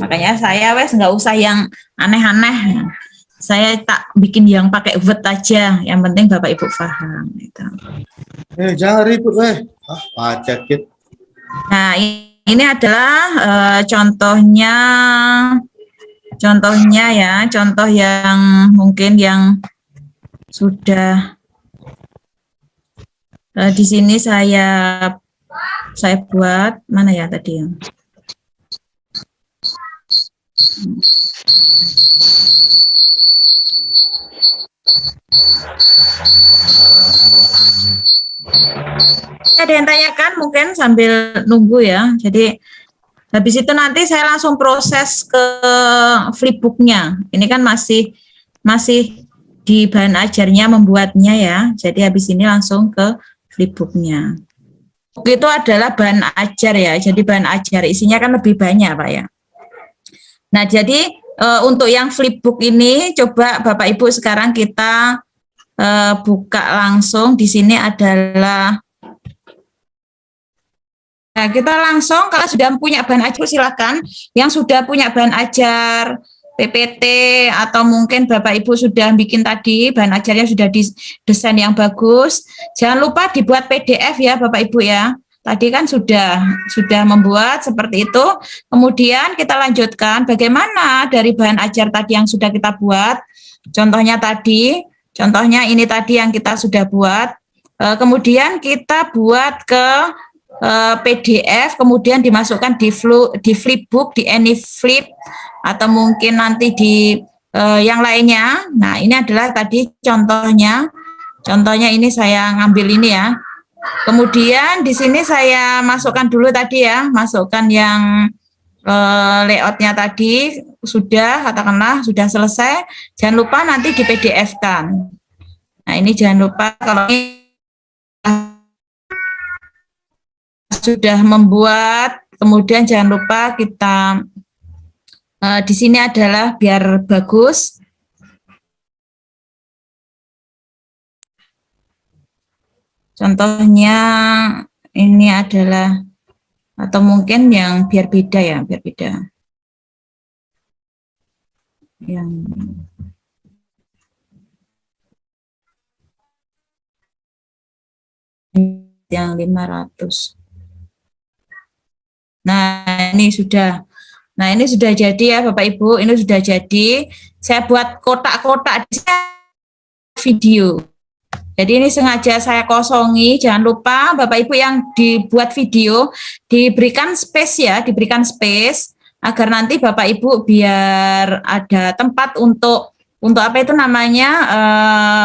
[SPEAKER 2] makanya saya nggak usah yang aneh-aneh. Saya tak bikin yang pakai Word aja, yang penting Bapak Ibu paham. Gitu.
[SPEAKER 6] Jangan ribut, pacet gitu.
[SPEAKER 2] Nah, ini adalah contohnya ya, contoh yang mungkin yang sudah di sini saya buat mana ya tadi yang ada yang tanyakan mungkin sambil nunggu ya. Jadi habis itu nanti saya langsung proses ke flipbooknya. Ini kan masih di bahan ajarnya membuatnya ya. Jadi habis ini langsung ke flipbooknya. Itu adalah bahan ajar ya. Jadi bahan ajar isinya kan lebih banyak Pak ya. Nah jadi untuk yang flipbook ini coba Bapak Ibu sekarang kita buka langsung. Di sini adalah Nah, kita langsung kalau sudah punya bahan ajar silakan. Yang sudah punya bahan ajar PPT atau mungkin Bapak Ibu sudah bikin tadi bahan ajarnya sudah didesain yang bagus. Jangan lupa dibuat PDF ya Bapak Ibu ya. Tadi kan sudah membuat seperti itu. Kemudian kita lanjutkan bagaimana dari bahan ajar tadi yang sudah kita buat. Contohnya ini tadi yang kita sudah buat. Kemudian kita buat ke PDF, kemudian dimasukkan di flipbook, di AnyFlip, atau mungkin nanti di yang lainnya. Nah, ini adalah tadi contohnya. Contohnya ini saya ngambil ini ya. Kemudian di sini saya masukkan dulu tadi ya, masukkan yang layoutnya tadi sudah, katakanlah sudah selesai. Jangan lupa nanti di PDF-kan. Nah, ini jangan lupa kalau ini sudah membuat, kemudian jangan lupa kita di sini adalah biar bagus. Contohnya ini adalah, atau mungkin yang biar beda ya, biar beda. Yang 500. Nah, ini sudah. Nah, ini sudah jadi ya Bapak Ibu, ini sudah jadi. Saya buat kotak-kotak di video. Jadi ini sengaja saya kosongi, jangan lupa Bapak Ibu yang dibuat video diberikan space ya, diberikan space agar nanti Bapak Ibu biar ada tempat untuk apa itu namanya,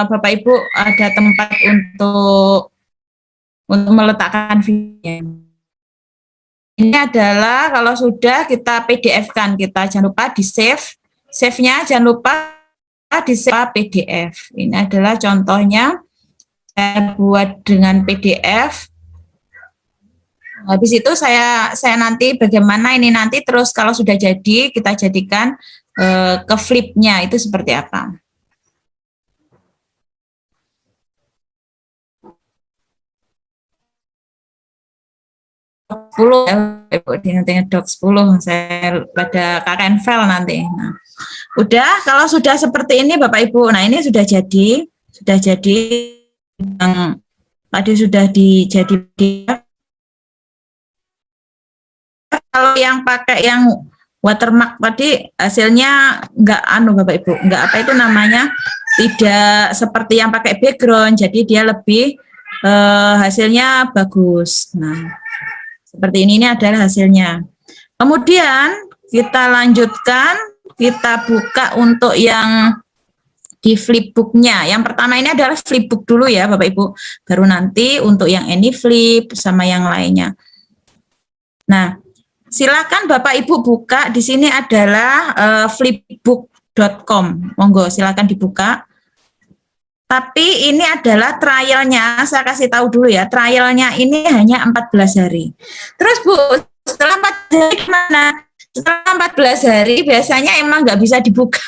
[SPEAKER 2] Bapak Ibu ada tempat untuk meletakkan video. Ini adalah kalau sudah kita PDF-kan, kita jangan lupa di save-nya jangan lupa di save PDF. Ini adalah contohnya saya buat dengan PDF. Habis itu saya nanti bagaimana ini nanti terus kalau sudah jadi kita jadikan ke flip-nya itu seperti apa. Nanti ngedok 10 saya pada KKN file nanti. Nah, udah kalau sudah seperti ini Bapak Ibu. Nah, ini sudah jadi yang tadi sudah dijadi. Kalau yang pakai yang watermark tadi hasilnya enggak Bapak Ibu, enggak apa itu namanya, tidak seperti yang pakai background, jadi dia lebih hasilnya bagus. Nah, seperti ini adalah hasilnya. Kemudian kita lanjutkan, kita buka untuk yang di flipbooknya. Yang pertama ini adalah flipbook dulu ya Bapak Ibu, baru nanti untuk yang AnyFlip sama yang lainnya. Nah, silakan Bapak Ibu buka, di sini adalah flipbook.com, monggo silakan dibuka. Tapi ini adalah trialnya, saya kasih tahu dulu ya, trialnya ini hanya 14 hari. Terus Bu, setelah 14 hari gimana? Setelah 14 hari biasanya emang nggak bisa dibuka.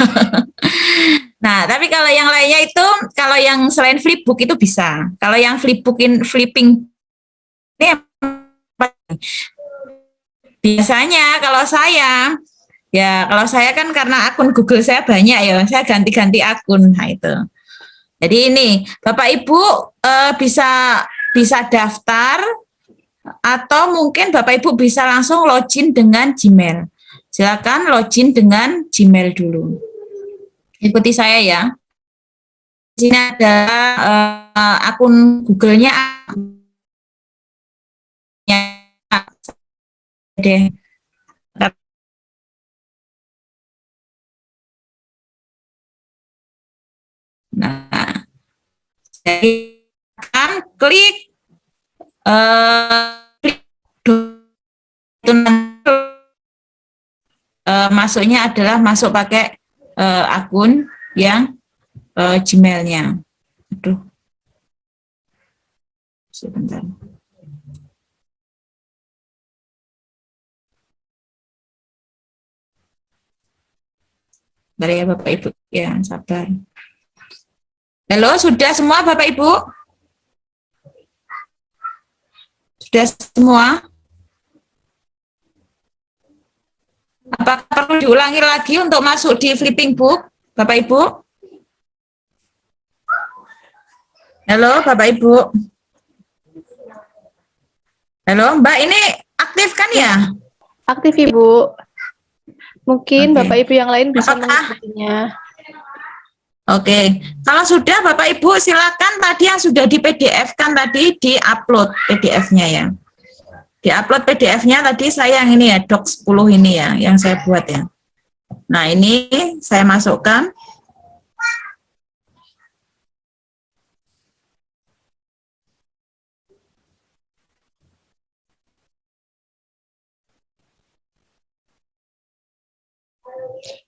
[SPEAKER 2] Nah, tapi kalau yang lainnya itu, kalau yang selain flipbook itu bisa. Kalau yang flipping ini biasanya kalau saya kan karena akun Google saya banyak ya, saya ganti-ganti akun. Nah itu. Jadi ini Bapak Ibu bisa daftar atau mungkin Bapak Ibu bisa langsung login dengan Gmail. Silakan login dengan Gmail dulu. Ikuti saya ya. Di sini ada akun Google-nya. Nah, jadi akan klik masuknya adalah masuk pakai akun yang Gmail-nya. Aduh, sebentar. Bentar ya Bapak Ibu, ya sabar. Halo, sudah semua Bapak Ibu? Sudah semua? Apakah perlu diulangi lagi untuk masuk di flipping book, Bapak Ibu? Halo, Bapak Ibu. Halo, Mbak, ini aktif kan ya?
[SPEAKER 1] Aktif Ibu. Mungkin
[SPEAKER 2] Oke.
[SPEAKER 1] Bapak Ibu yang lain bisa
[SPEAKER 2] Apakah-
[SPEAKER 1] mengikutinya.
[SPEAKER 2] Oke, kalau sudah Bapak Ibu silakan tadi yang sudah di PDF kan tadi di-upload PDF-nya ya. Di-upload PDF-nya tadi saya yang ini ya, Doc 10 ini ya, yang saya buat ya. Nah, ini saya masukkan.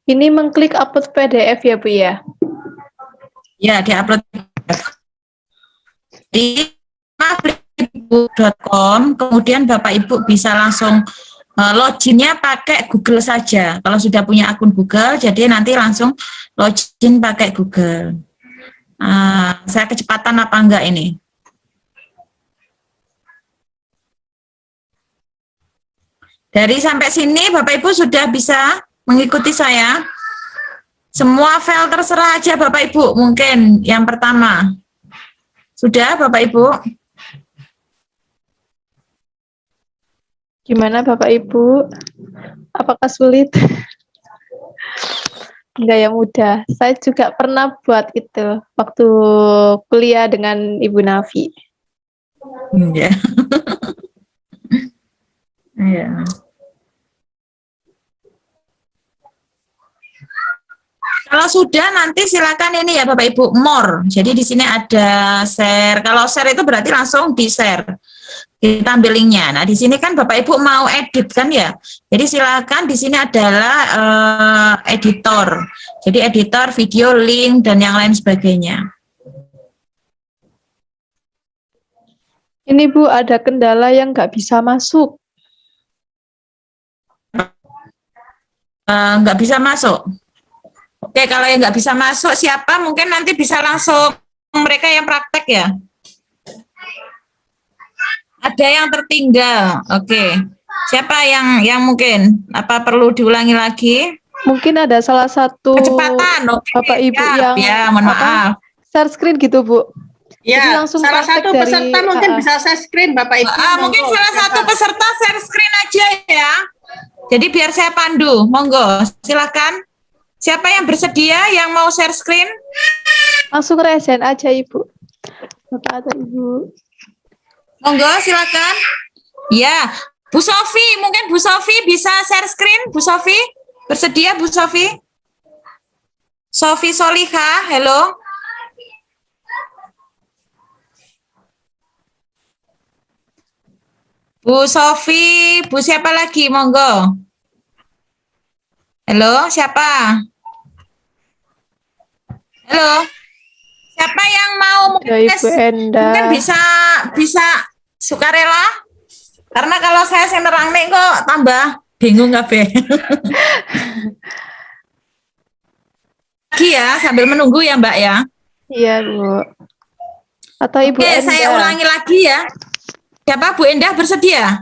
[SPEAKER 1] Ini mengklik upload PDF ya Bu ya?
[SPEAKER 2] Ya, di-upload di flipbook.com, kemudian Bapak Ibu bisa langsung loginnya pakai Google saja. Kalau sudah punya akun Google, jadi nanti langsung login pakai Google. Saya kecepatan apa enggak ini? Dari sampai sini Bapak Ibu sudah bisa mengikuti saya. Semua file terserah aja Bapak Ibu, mungkin yang pertama. Sudah Bapak Ibu?
[SPEAKER 1] Gimana Bapak Ibu? Apakah sulit? Enggak ya, mudah. Saya juga pernah buat itu waktu kuliah dengan Ibu Nafi.
[SPEAKER 2] Ya. Ya. Kalau sudah nanti silakan ini ya Bapak Ibu more. Jadi di sini ada share. Kalau share itu berarti langsung di share. Kita ambil linknya. Nah di sini kan Bapak Ibu mau edit kan ya. Jadi silakan di sini adalah editor. Jadi editor video, link dan yang lain sebagainya.
[SPEAKER 1] Ini Bu, ada kendala yang nggak bisa masuk.
[SPEAKER 2] Nggak bisa masuk. Oke, kalau yang nggak bisa masuk siapa? Mungkin nanti bisa langsung mereka yang praktek ya. Ada yang tertinggal. Oke. Siapa yang mungkin? Apa perlu diulangi lagi?
[SPEAKER 1] Mungkin ada salah satu
[SPEAKER 2] Kecepatan. Oke.
[SPEAKER 1] Bapak Ibu
[SPEAKER 2] Siap.
[SPEAKER 1] yang
[SPEAKER 2] Ya, mohon maaf.
[SPEAKER 1] share screen gitu Bu. Jadi
[SPEAKER 4] Ya,
[SPEAKER 1] langsung
[SPEAKER 4] salah
[SPEAKER 1] praktek
[SPEAKER 4] satu
[SPEAKER 1] dari,
[SPEAKER 4] peserta mungkin bisa share screen Bapak Ibu.
[SPEAKER 2] Mungkin
[SPEAKER 4] Monggo,
[SPEAKER 2] salah satu
[SPEAKER 4] silakan.
[SPEAKER 2] peserta share screen aja ya. Jadi biar saya pandu. Monggo, silakan. Siapa yang bersedia yang mau share screen?
[SPEAKER 1] langsung resen aja Ibu. Bapak atau Ibu.
[SPEAKER 2] Monggo, silakan. Ya, Bu Sofi, mungkin Bu Sofi bisa share screen. Bu Sofi, bersedia Bu Sofi? Sofi Soliha, halo. Bu Sofi, Bu siapa lagi? Monggo. Halo, siapa? Halo. Siapa yang mau
[SPEAKER 1] Ya Ibu Enda.
[SPEAKER 2] mungkin bisa sukarela? Karena kalau saya sing nerang nih kok tambah bingung kabeh. Lagi ya sambil menunggu ya Mbak ya.
[SPEAKER 1] Iya Bu. Atau Ibu
[SPEAKER 2] Oke,
[SPEAKER 1] Enda.
[SPEAKER 2] saya ulangi lagi ya. Siapa Bu Endah bersedia?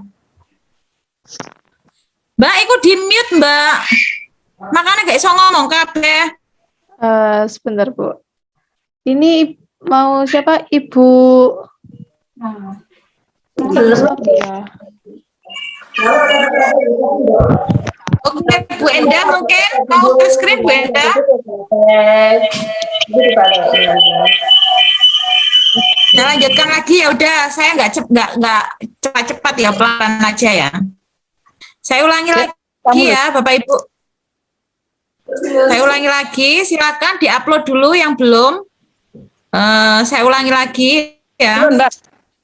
[SPEAKER 2] Mbak, ikut di mute Mbak. Makanya gak iso ngomong kabeh.
[SPEAKER 1] Sebentar Bu. Ini mau siapa? Ibu. Ya.
[SPEAKER 2] Oke, Bu Endah mungkin mau ke screen Bu Endah. Saya lanjutkan lagi ya udah, saya nggak cepat-cepat ya, pelan aja ya. Saya ulangi lagi ya, Bapak Ibu. Saya ulangi lagi, silakan diupload dulu yang belum. Saya ulangi lagi ya.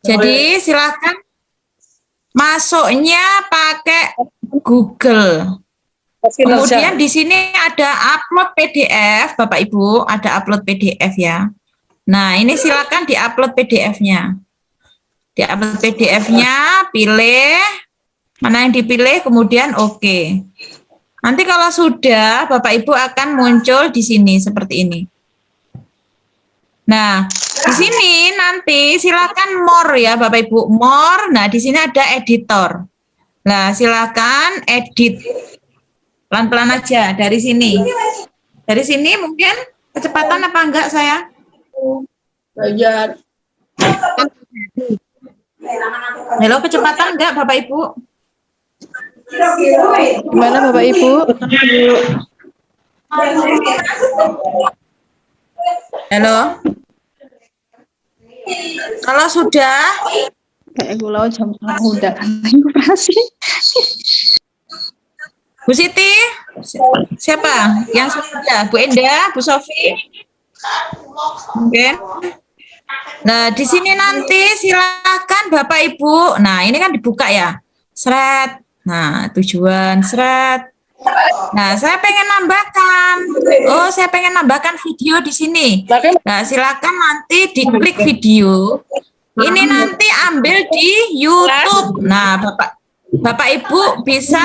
[SPEAKER 2] Jadi silakan masuknya pakai Google. Kemudian di sini ada upload PDF, Bapak Ibu, ada upload PDF ya. Nah, ini silakan diupload PDF-nya. Diupload PDF-nya, pilih mana yang dipilih, kemudian oke. Nanti kalau sudah, Bapak Ibu akan muncul di sini seperti ini. Nah, di sini nanti silakan more ya, Bapak Ibu, more. Nah, di sini ada editor. Nah, silakan edit. Pelan-pelan aja dari sini. Dari sini mungkin kecepatan apa enggak saya?
[SPEAKER 3] Belajar.
[SPEAKER 2] Halo, kecepatan enggak Bapak Ibu?
[SPEAKER 1] Gimana Bapak Ibu?
[SPEAKER 2] Halo. Kalau sudah,
[SPEAKER 1] Kayak gulau jam udah operasi.
[SPEAKER 2] Bu Siti, siapa? Yang sudah, Bu Enda, Bu Sofi. Oke. Nah, di sini nanti silakan Bapak Ibu. Nah, ini kan dibuka ya. Seret. Nah, tujuan seret. Nah, saya pengen nambahkan. Oh, saya pengen nambahkan video di sini. Nah, silakan nanti diklik video. Ini nanti ambil di YouTube. Nah, Bapak Ibu bisa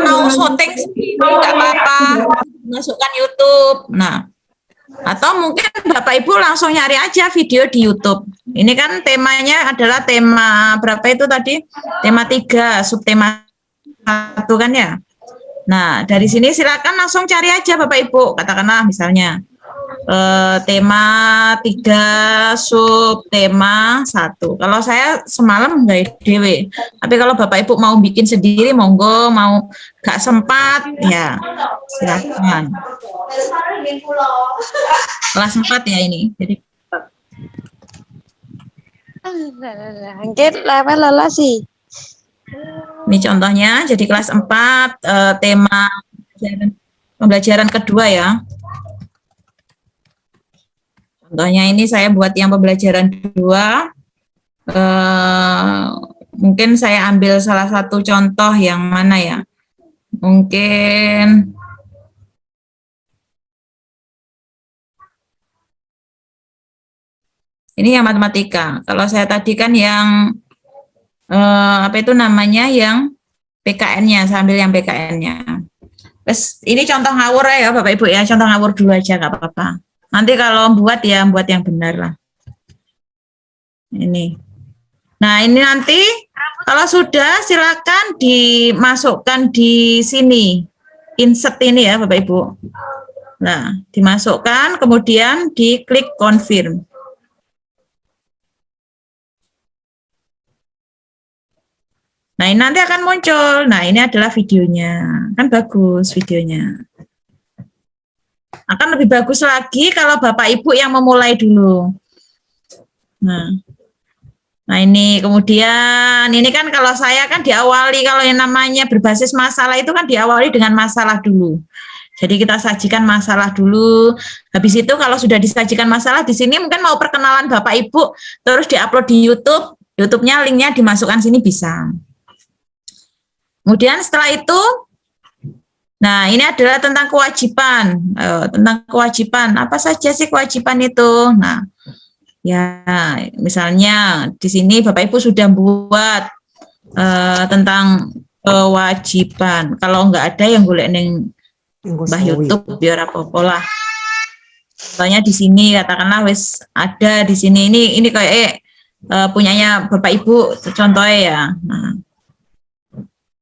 [SPEAKER 2] mau syuting sendiri nggak apa-apa, masukkan YouTube. Nah, atau mungkin Bapak Ibu langsung nyari aja video di YouTube. Ini kan temanya adalah tema berapa itu tadi? Tema 3, subtema 1 kan ya. Nah, dari sini silakan langsung cari aja Bapak Ibu. Katakanlah misalnya tema 3 subtema 1. Kalau saya semalam nggak dewe. Tapi kalau Bapak Ibu mau bikin sendiri monggo, mau nggak sempat ya silakan. Kelas 4 ya ini. Jadi
[SPEAKER 5] Angkit level lelah sih.
[SPEAKER 2] ini contohnya jadi kelas 4 tema pembelajaran kedua ya. Contohnya ini saya buat yang pembelajaran 2. Mungkin saya ambil salah satu contoh yang mana ya? Mungkin ini yang matematika. Kalau saya tadi kan yang apa itu namanya yang PKN-nya, saya ambil yang PKN-nya. Terus ini contoh ngawur ya Bapak Ibu ya, contoh ngawur dulu aja nggak apa-apa. Nanti kalau buat ya buat yang benar lah. Ini. Nah, ini nanti kalau sudah silakan dimasukkan di sini. Insert ini ya Bapak Ibu. Nah, dimasukkan kemudian diklik confirm. Nah, ini nanti akan muncul. Nah, ini adalah videonya. Kan bagus videonya. Akan lebih bagus lagi kalau Bapak Ibu yang memulai dulu. Nah ini kemudian ini kan kalau saya kan diawali kalau yang namanya berbasis masalah itu kan diawali dengan masalah dulu. Jadi kita sajikan masalah dulu. Habis itu kalau sudah disajikan masalah di sini mungkin mau perkenalan Bapak Ibu terus diupload di YouTube. YouTube-nya linknya dimasukkan sini bisa. Kemudian setelah itu nah, ini adalah tentang kewajiban. Tentang kewajiban, apa saja sih kewajiban itu? Nah, ya misalnya di sini Bapak Ibu sudah buat tentang kewajiban. Kalau enggak ada yang boleh neng Mbah YouTube biar apa-apa lah. Soalnya di sini katakanlah wis ada di sini ini kayak punyanya Bapak Ibu contohnya ya.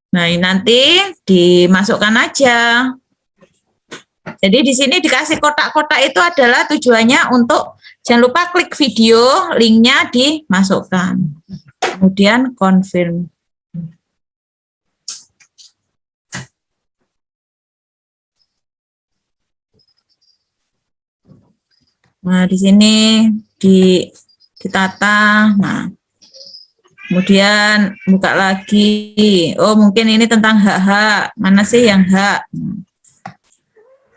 [SPEAKER 2] Nah, ini nanti dimasukkan aja. Jadi di sini dikasih kotak-kotak itu adalah tujuannya untuk jangan lupa klik video, linknya dimasukkan. Kemudian confirm. Nah, di sini ditata. Nah, kemudian buka lagi. Oh, mungkin ini tentang hak-hak. Mana sih yang hak?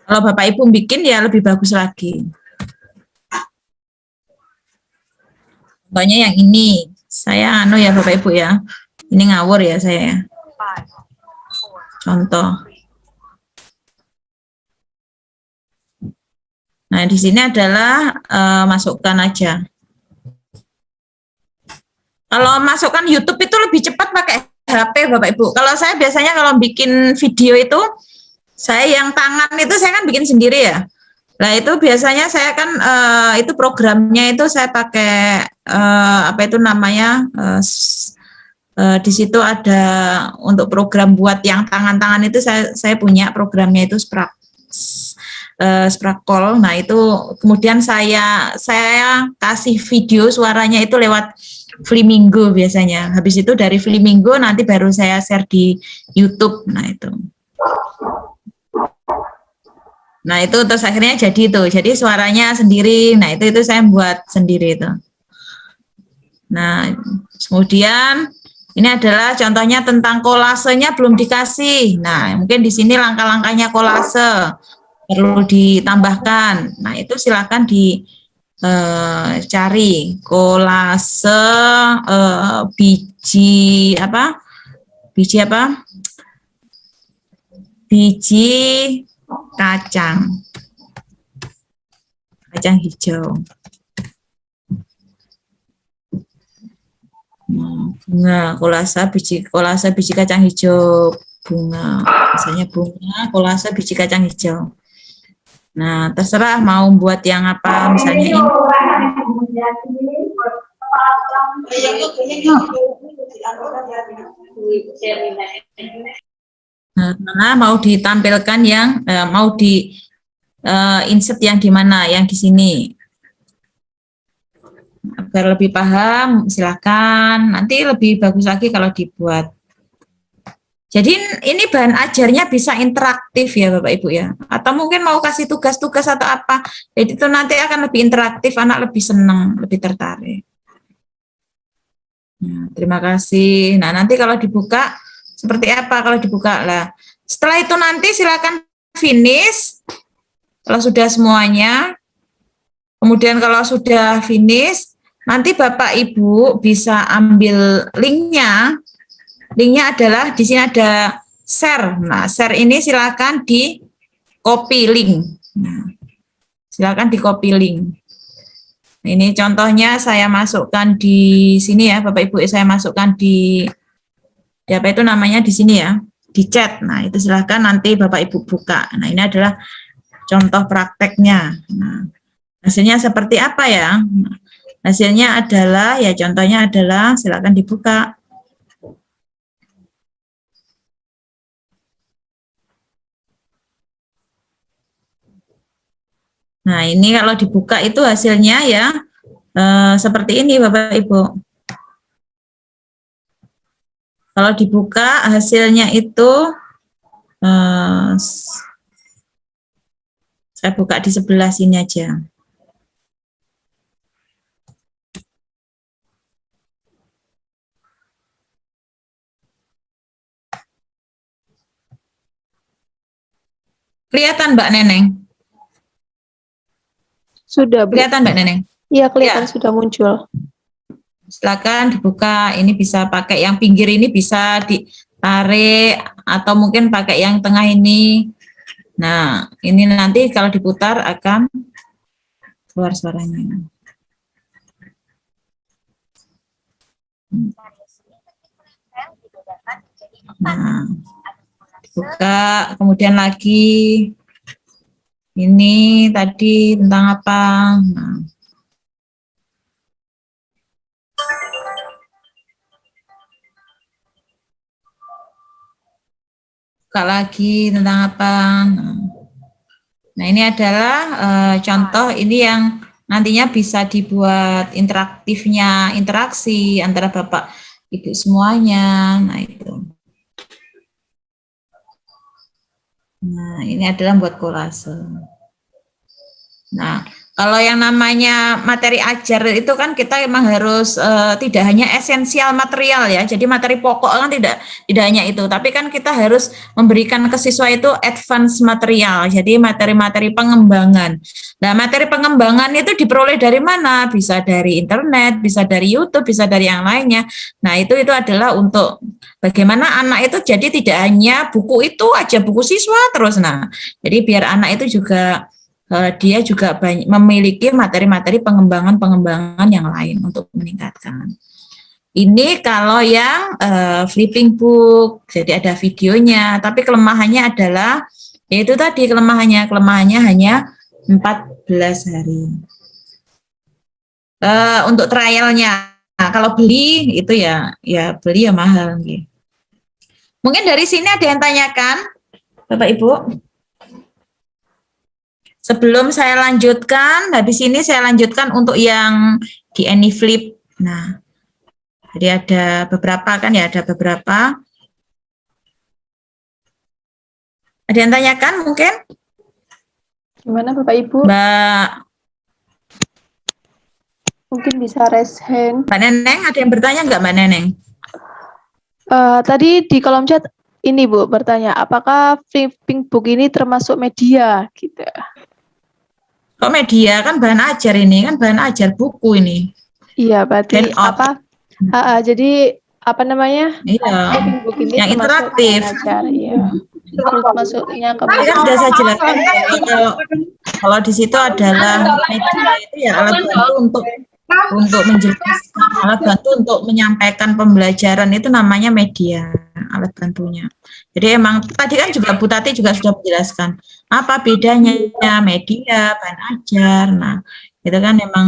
[SPEAKER 2] Kalau Bapak Ibu bikin ya lebih bagus lagi. Contohnya yang ini. Saya ya Bapak Ibu ya. Ini ngawur ya saya ya. Contoh. Nah, di sini adalah masukkan aja. Kalau masukkan YouTube itu lebih cepat pakai HP Bapak Ibu. Kalau saya biasanya kalau bikin video itu, saya yang tangan itu saya kan bikin sendiri ya. Nah itu biasanya saya kan itu programnya itu saya pakai apa itu namanya di situ ada untuk program buat yang tangan-tangan itu saya punya programnya itu Sprakol. Nah itu kemudian saya kasih video suaranya itu lewat Flamingo biasanya. Habis itu dari Flamingo nanti baru saya share di YouTube. Nah itu. Nah itu terus akhirnya jadi itu. Jadi suaranya sendiri. Nah itu saya buat sendiri itu. Nah kemudian ini adalah contohnya tentang kolasenya belum dikasih. Nah mungkin di sini langkah-langkahnya kolase perlu ditambahkan. Nah itu silakan dicari kolase biji kacang hijau. Bunga kolase biji kacang hijau, bunga misalnya bunga kolase biji kacang hijau. Nah terserah mau buat yang apa, misalnya ini. Nah, mau ditampilkan yang mau di insert yang di mana, yang di sini. Agar lebih paham, silakan. Nanti lebih bagus lagi kalau dibuat. Jadi ini bahan ajarnya bisa interaktif ya Bapak Ibu ya. Atau mungkin mau kasih tugas-tugas atau apa. Jadi itu nanti akan lebih interaktif, anak lebih senang, lebih tertarik. Nah, terima kasih. Nah nanti kalau dibuka seperti apa kalau dibuka lah. Setelah itu nanti silakan finish. Kalau sudah semuanya. Kemudian kalau sudah finish, nanti Bapak Ibu bisa ambil linknya. Linknya adalah di sini ada share. Nah, share ini silakan di copy link. Nah, silakan di copy link. Ini contohnya saya masukkan di sini ya, Bapak Ibu. Saya masukkan di apa itu namanya di sini ya, di chat. Nah, itu silakan nanti Bapak Ibu buka. Nah, ini adalah contoh prakteknya. Nah, hasilnya seperti apa ya? Nah, hasilnya adalah ya contohnya adalah silakan dibuka. Nah, ini kalau dibuka itu hasilnya ya seperti ini Bapak Ibu. Kalau dibuka hasilnya itu saya buka di sebelah sini aja. Kelihatan Mbak Neneng?
[SPEAKER 1] Sudah, Bu.
[SPEAKER 2] Kelihatan Mbak Neneng?
[SPEAKER 1] Iya, kelihatan
[SPEAKER 2] Ya.
[SPEAKER 1] sudah muncul.
[SPEAKER 2] Silakan dibuka. Ini bisa pakai yang pinggir ini bisa ditarik atau mungkin pakai yang tengah ini. Nah, ini nanti kalau diputar akan keluar suaranya. Nah, dibuka, kemudian lagi ini tadi tentang apa? Nah. Buka lagi tentang apa? Nah, ini adalah contoh ini yang nantinya bisa dibuat interaktifnya, interaksi antara Bapak Ibu semuanya. Nah, itu. Nah, ini adalah buat kolase. Nah, kalau yang namanya materi ajar itu kan kita memang harus tidak hanya esensial material ya. Jadi materi pokok kan tidak hanya itu, tapi kan kita harus memberikan ke siswa itu advance material. Jadi materi-materi pengembangan. Nah, materi pengembangan itu diperoleh dari mana? Bisa dari internet, bisa dari YouTube, bisa dari yang lainnya. Nah, itu adalah untuk bagaimana anak itu jadi tidak hanya buku itu aja, buku siswa terus. Nah, jadi biar anak itu juga dia juga memiliki materi-materi pengembangan yang lain untuk meningkatkan. Ini kalau yang flipping book, jadi ada videonya, tapi kelemahannya adalah, yaitu tadi kelemahannya hanya 14 hari. Untuk trialnya, kalau beli itu ya beli ya mahal. Nggih. Mungkin dari sini ada yang tanyakan, Bapak Ibu? Sebelum saya lanjutkan, habis ini saya lanjutkan untuk yang di AnyFlip. Nah, jadi ada beberapa kan ya, ada beberapa. Ada yang tanyakan mungkin?
[SPEAKER 1] Gimana Bapak Ibu?
[SPEAKER 2] Mbak
[SPEAKER 1] Mungkin bisa raise hand.
[SPEAKER 2] Neneng, ada yang bertanya nggak Mbak Neneng?
[SPEAKER 1] Tadi di kolom chat ini Bu bertanya, apakah flipping book ini termasuk media gitu?
[SPEAKER 2] Kok media kan bahan ajar ini, kan bahan ajar buku ini.
[SPEAKER 1] Iya, berarti
[SPEAKER 2] Handout.
[SPEAKER 1] apa? Jadi apa namanya?
[SPEAKER 2] Iya.
[SPEAKER 1] Flipping book ini
[SPEAKER 2] Yang
[SPEAKER 1] termasuk
[SPEAKER 2] interaktif.
[SPEAKER 1] bahan ajar, iya. Masuknya ke
[SPEAKER 2] Tadi kan sudah saya jelaskan kalau di situ adalah media itu ya alat bantu untuk menjelaskan, alat bantu untuk menyampaikan pembelajaran itu namanya media, alat bantunya. Jadi emang tadi kan juga Bu Tati juga sudah menjelaskan apa bedanya media, bahan ajar. Nah, itu kan memang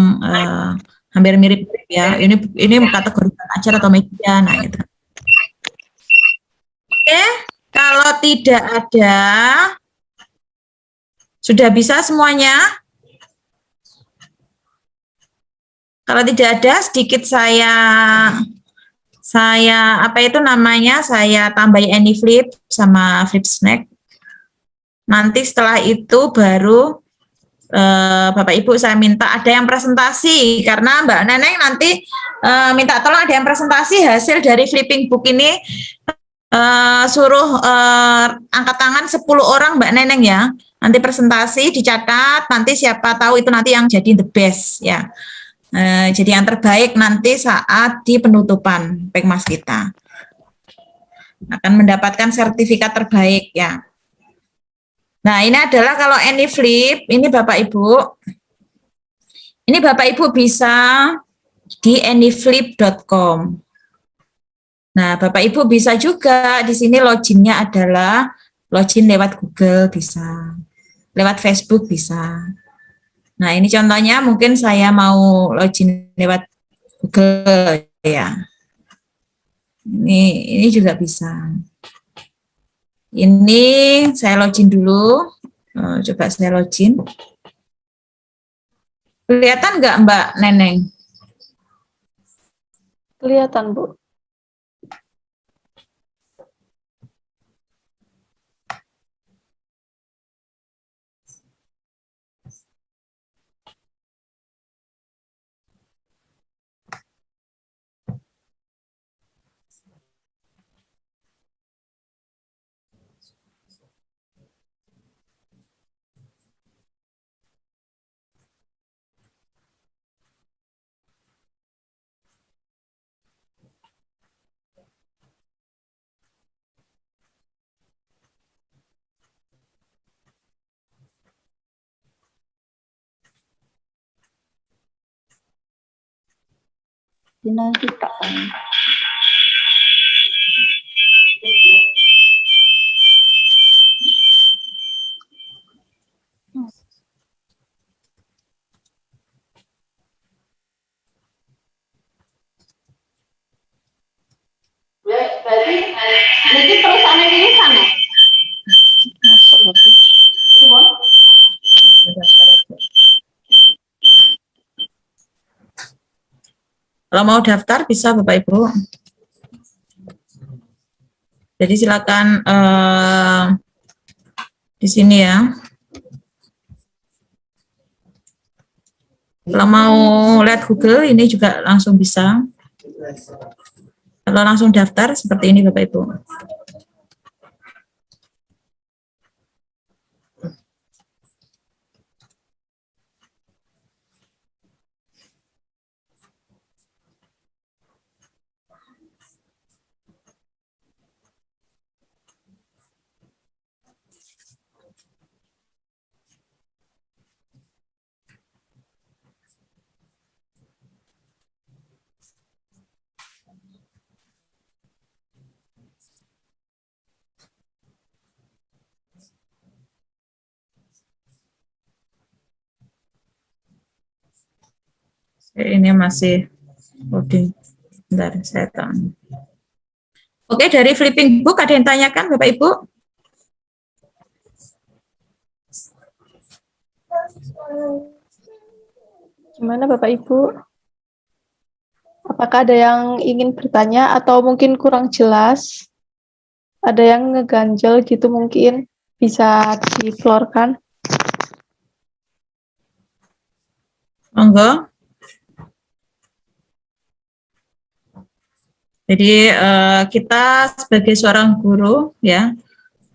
[SPEAKER 2] hampir mirip ya. Ini kategori bahan ajar atau media. Nah, itu. Oke, kalau tidak ada, sudah bisa semuanya? Kalau tidak ada, sedikit saya apa itu namanya, saya tambahi AnyFlip sama Flip Snack. Nanti setelah itu baru Bapak Ibu saya minta ada yang presentasi, karena Mbak Neneng nanti minta tolong ada yang presentasi hasil dari flipping book ini. Suruh angkat tangan 10 orang Mbak Neneng ya. Nanti presentasi dicatat, nanti siapa tahu itu nanti yang jadi the best ya. Jadi yang terbaik nanti saat di penutupan Pekmas kita akan mendapatkan sertifikat terbaik ya. Nah, ini adalah kalau AnyFlip, ini Bapak Ibu. Ini Bapak Ibu bisa di anyflip.com. Nah, Bapak Ibu bisa juga di sini loginnya adalah login lewat Google bisa, lewat Facebook bisa. Nah, ini contohnya mungkin saya mau login lewat Google ya. Ini juga bisa. Ini saya login dulu. Coba saya login. Kelihatan nggak Mbak Neneng?
[SPEAKER 1] Kelihatan Bu.
[SPEAKER 4] Nanti Pak.
[SPEAKER 3] Berarti ini perusahaan ini sana.
[SPEAKER 1] Masuk lagi.
[SPEAKER 2] Kalau mau daftar bisa Bapak Ibu. Jadi silakan di sini ya. Kalau mau lihat Google ini juga langsung bisa. Kalau langsung daftar seperti ini Bapak Ibu. Ini masih loading. Bentar, saya tahu. Oke, dari flipping book ada yang tanyakan Bapak Ibu?
[SPEAKER 1] Gimana Bapak Ibu? Apakah ada yang ingin bertanya atau mungkin kurang jelas? Ada yang ngeganjel gitu mungkin bisa diflorkan.
[SPEAKER 2] Monggo. Jadi kita sebagai seorang guru ya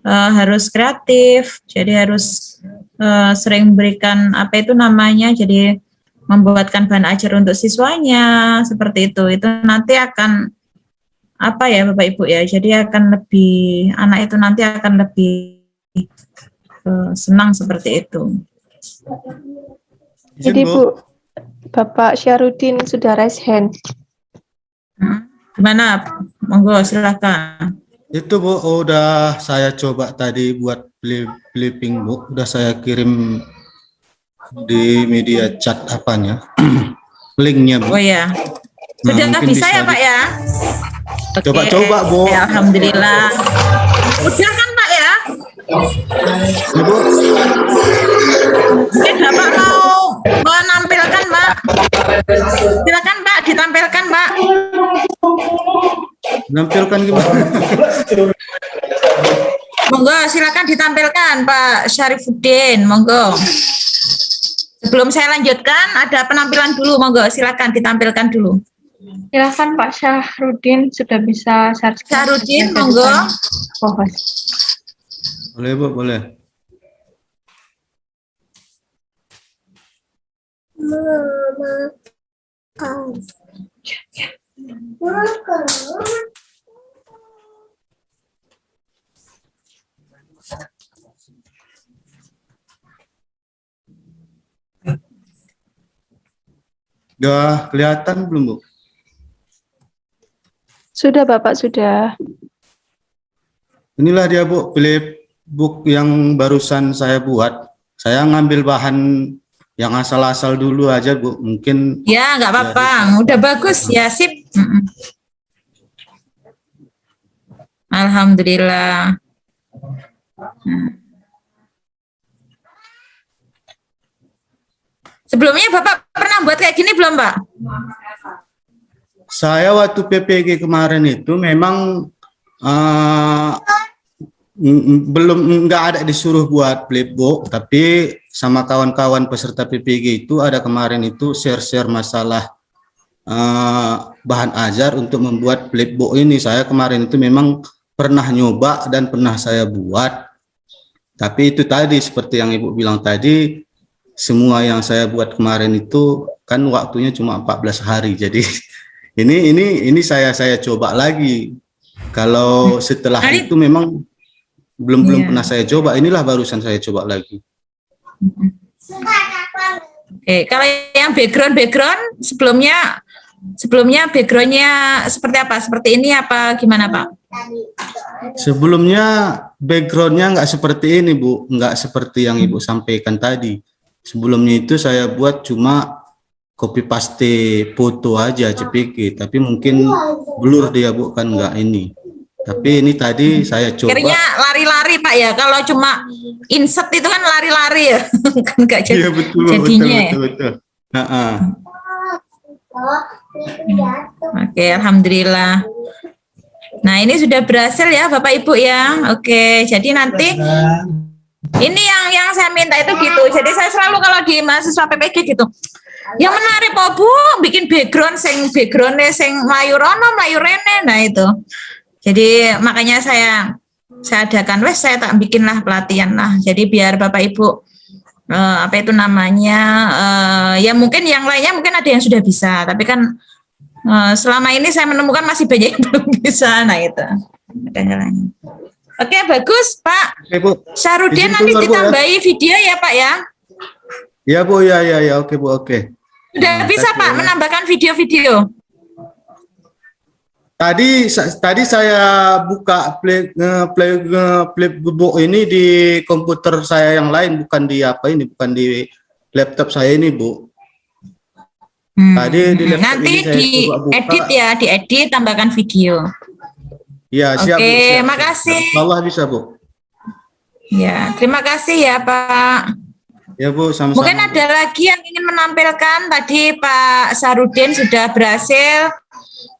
[SPEAKER 2] harus kreatif, jadi harus sering memberikan apa itu namanya, jadi membuatkan bahan ajar untuk siswanya seperti itu. Itu nanti akan apa ya Bapak Ibu ya, jadi akan lebih, anak itu nanti akan lebih senang seperti itu.
[SPEAKER 1] Jadi Bu, Bapak Syarudin sudah raise hand.
[SPEAKER 2] Gimana? Monggo silakan.
[SPEAKER 6] Itu Bu, udah saya coba tadi buat flipping book, udah saya kirim di media chat apanya, linknya Bu.
[SPEAKER 2] Oh ya, sudah
[SPEAKER 6] mungkin
[SPEAKER 2] bisa ya Pak ya?
[SPEAKER 6] Coba-coba Bu.
[SPEAKER 2] Ya, alhamdulillah. Udah kan Pak ya?
[SPEAKER 6] Ya, Bu.
[SPEAKER 2] Mungkin Bapak mau menampilkan Pak. Silakan Pak, ditampilkan Pak.
[SPEAKER 6] Nampilkan gimana?
[SPEAKER 2] Monggo silakan ditampilkan Pak Syarifuddin, monggo. Sebelum saya lanjutkan, ada penampilan dulu, monggo silakan ditampilkan dulu.
[SPEAKER 7] Silakan Pak Syahrudin sudah bisa share screen.
[SPEAKER 2] Syahrudin, monggo.
[SPEAKER 6] Boleh Bu, boleh. Udah kelihatan belum Bu?
[SPEAKER 1] Sudah Bapak, sudah.
[SPEAKER 6] Inilah dia Bu, flipbook yang barusan saya buat. Saya ngambil bahan yang asal-asal dulu aja Bu, mungkin.
[SPEAKER 2] Ya, nggak apa-apa, udah bagus ya, sip. Alhamdulillah. Sebelumnya Bapak pernah buat kayak gini belum Pak?
[SPEAKER 6] Saya waktu PPG kemarin itu memang nggak ada disuruh buat flipbook, tapi sama kawan-kawan peserta PPG itu ada kemarin itu share-share masalah bahan ajar untuk membuat flipbook ini. Saya kemarin itu memang pernah nyoba dan pernah saya buat, tapi itu tadi seperti yang Ibu bilang tadi, semua yang saya buat kemarin itu kan waktunya cuma 14 hari. Jadi ini saya coba lagi. Kalau setelah itu memang belum pernah saya coba. Inilah barusan saya coba lagi.
[SPEAKER 2] Oke, kalau yang background sebelumnya backgroundnya seperti apa? Seperti ini apa gimana Pak?
[SPEAKER 6] Sebelumnya backgroundnya nggak seperti ini Bu, nggak seperti yang Ibu sampaikan tadi. Sebelumnya itu saya buat cuma copy paste foto aja CPG, tapi mungkin blur dia Bu, kan nggak ini. Tapi ini tadi saya coba.
[SPEAKER 2] Akhirnya lari-lari Pak ya, kalau cuma insert itu kan lari-lari ya. Kan nggak jadi,
[SPEAKER 6] iya, betul,
[SPEAKER 2] jadinya
[SPEAKER 6] betul.
[SPEAKER 2] Oke, alhamdulillah. Nah, ini sudah berhasil ya Bapak Ibu ya. Oke, jadi nanti ini yang saya minta itu gitu. Jadi saya selalu kalau di mahasiswa PPG gitu, yang menarik Pak Bu, bikin backgroundnya sing Melayu rono, Melayu rene. Nah itu. Jadi makanya saya adakan, saya tak bikinlah pelatihan lah. Jadi biar Bapak Ibu apa itu namanya, ya mungkin yang lainnya mungkin ada yang sudah bisa, tapi kan selama ini saya menemukan masih banyak yang belum bisa. Nah itu. Oke, bagus Pak.
[SPEAKER 6] Oke, Bu.
[SPEAKER 2] Syarudin nanti ditambahi video ya Pak ya.
[SPEAKER 6] Ya Bu, ya. Oke Bu, oke.
[SPEAKER 2] Sudah bisa Pak menambahkan video-video.
[SPEAKER 6] Tadi saya buka flipbook ini di komputer saya yang lain, bukan di laptop saya ini Bu. Tadi di laptop
[SPEAKER 2] Nanti
[SPEAKER 6] ini saya coba buka.
[SPEAKER 2] diedit ya, diedit tambahkan video.
[SPEAKER 6] Ya, siap Bu,
[SPEAKER 2] Oke,
[SPEAKER 6] siap.
[SPEAKER 2] makasih.
[SPEAKER 6] Insyaallah bisa Bu.
[SPEAKER 2] Ya, terima kasih ya Pak.
[SPEAKER 6] Ya Bu, sama-sama.
[SPEAKER 2] Mungkin ada lagi yang ingin menampilkan. Tadi Pak Sarudin sudah berhasil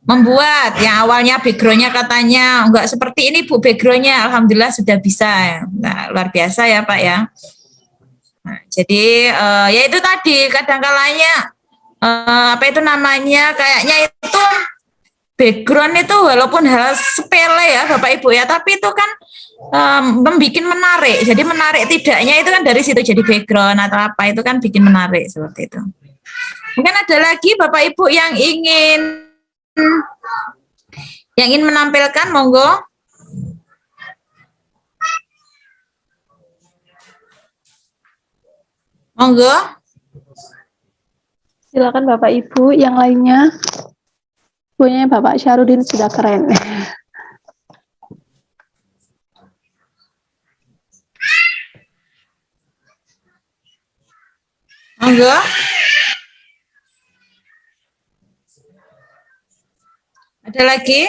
[SPEAKER 2] membuat yang awalnya backgroundnya katanya enggak seperti ini Bu backgroundnya, alhamdulillah sudah bisa. Nah, luar biasa ya Pak ya. Nah, jadi ya itu tadi kadang-kalanya apa itu namanya kayaknya itu background itu walaupun hal sepele ya Bapak Ibu ya, tapi itu kan membuat menarik. Jadi menarik tidaknya itu kan dari situ jadi background atau apa itu kan bikin menarik seperti itu. Mungkin ada lagi Bapak Ibu yang ingin menampilkan, monggo. Monggo.
[SPEAKER 1] Silakan Bapak Ibu yang lainnya. Punya Bapak Syarudin sudah keren.
[SPEAKER 2] Monggo. Ada lagi?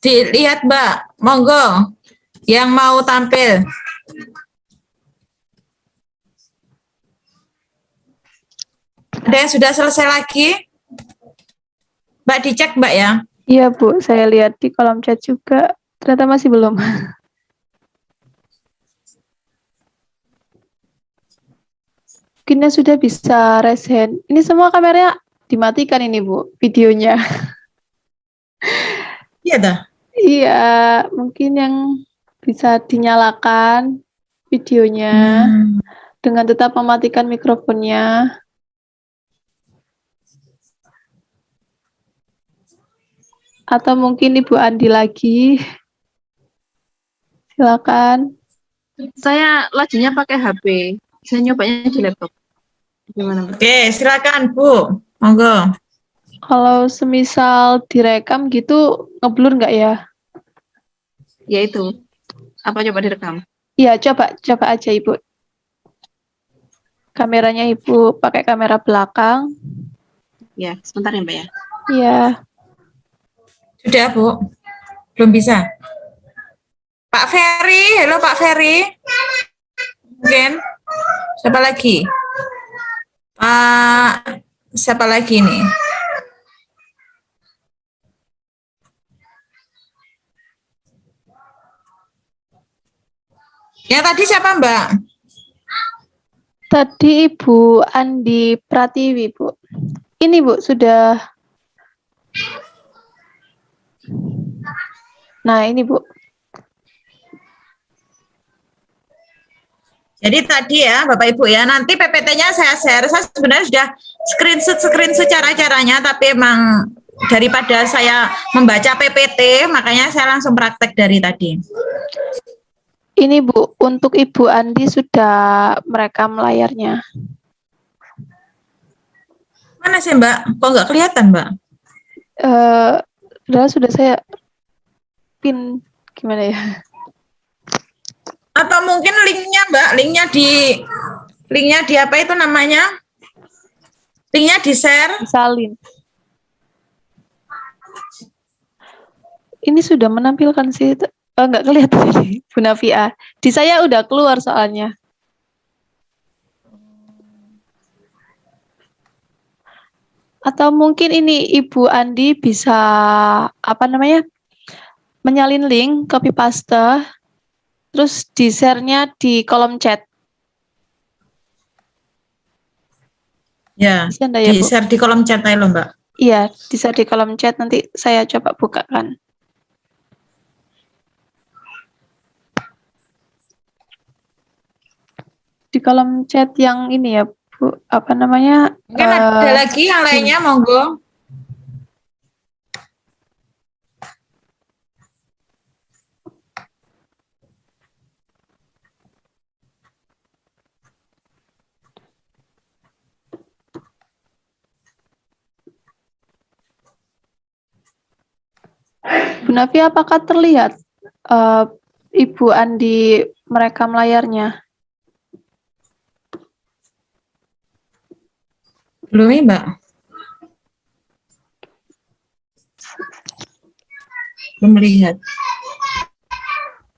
[SPEAKER 2] Dilihat Mbak, monggo yang mau tampil. Ada yang sudah selesai lagi? Mbak dicek Mbak ya.
[SPEAKER 1] Iya Bu, saya lihat di kolom chat juga. Ternyata masih belum. Mungkin sudah bisa raise hand. Ini semua kameranya dimatikan ini Bu, videonya.
[SPEAKER 2] Iya dah.
[SPEAKER 1] Iya, mungkin yang bisa dinyalakan videonya dengan tetap mematikan mikrofonnya. Atau mungkin Ibu Andi lagi. Silakan.
[SPEAKER 3] Saya lajunya pakai HP. Saya nyobanya di laptop. Gimana, Bu?
[SPEAKER 2] Oke, silakan Bu. Monggo.
[SPEAKER 1] Kalau semisal direkam gitu ngeblur nggak ya?
[SPEAKER 3] Ya itu. Apa coba direkam?
[SPEAKER 1] Iya, coba aja Ibu. Kameranya Ibu pakai kamera belakang.
[SPEAKER 3] Ya, sebentar ya Mbak ya.
[SPEAKER 1] Iya.
[SPEAKER 2] Sudah Bu. Belum bisa. Pak Ferry, halo Pak Ferry. Mungkin. Siapa lagi? Pak, siapa lagi nih? Yang tadi siapa Mbak?
[SPEAKER 1] Tadi Ibu Andi Pratiwi, Bu. Ini Bu, sudah. Nah, ini Bu.
[SPEAKER 2] Jadi tadi ya Bapak Ibu ya, nanti PPT-nya saya share. Saya sebenarnya sudah screenshot cara-caranya, tapi emang daripada saya membaca PPT, makanya saya langsung praktek dari tadi.
[SPEAKER 1] Ini Bu, untuk Ibu Andi sudah merekam layarnya.
[SPEAKER 2] Mana sih Mbak? Kok nggak kelihatan Mbak?
[SPEAKER 1] Sudah saya pin, gimana ya?
[SPEAKER 2] Atau mungkin linknya Mbak, linknya di apa itu namanya? Linknya di share.
[SPEAKER 1] Salin. Ini sudah menampilkan sih. Nggak kelihatan ini, Bu Navia. Di saya udah keluar soalnya. Atau mungkin ini Ibu Andi bisa apa namanya? Menyalin link, copy paste, terus di share-nya di kolom chat.
[SPEAKER 2] Ya,
[SPEAKER 1] Bisa enggak ya,
[SPEAKER 2] di
[SPEAKER 1] Bu?
[SPEAKER 2] share di kolom chat aja loh Mbak.
[SPEAKER 1] Iya, di share di kolom chat, nanti saya coba bukakan. Di kolom chat yang ini ya, Bu, apa namanya?
[SPEAKER 2] Mungkin ada lagi yang lainnya, monggo.
[SPEAKER 1] Nafi, apakah terlihat Ibu Andi merekam layarnya?
[SPEAKER 2] Belum ya, Mbak? Belum melihat.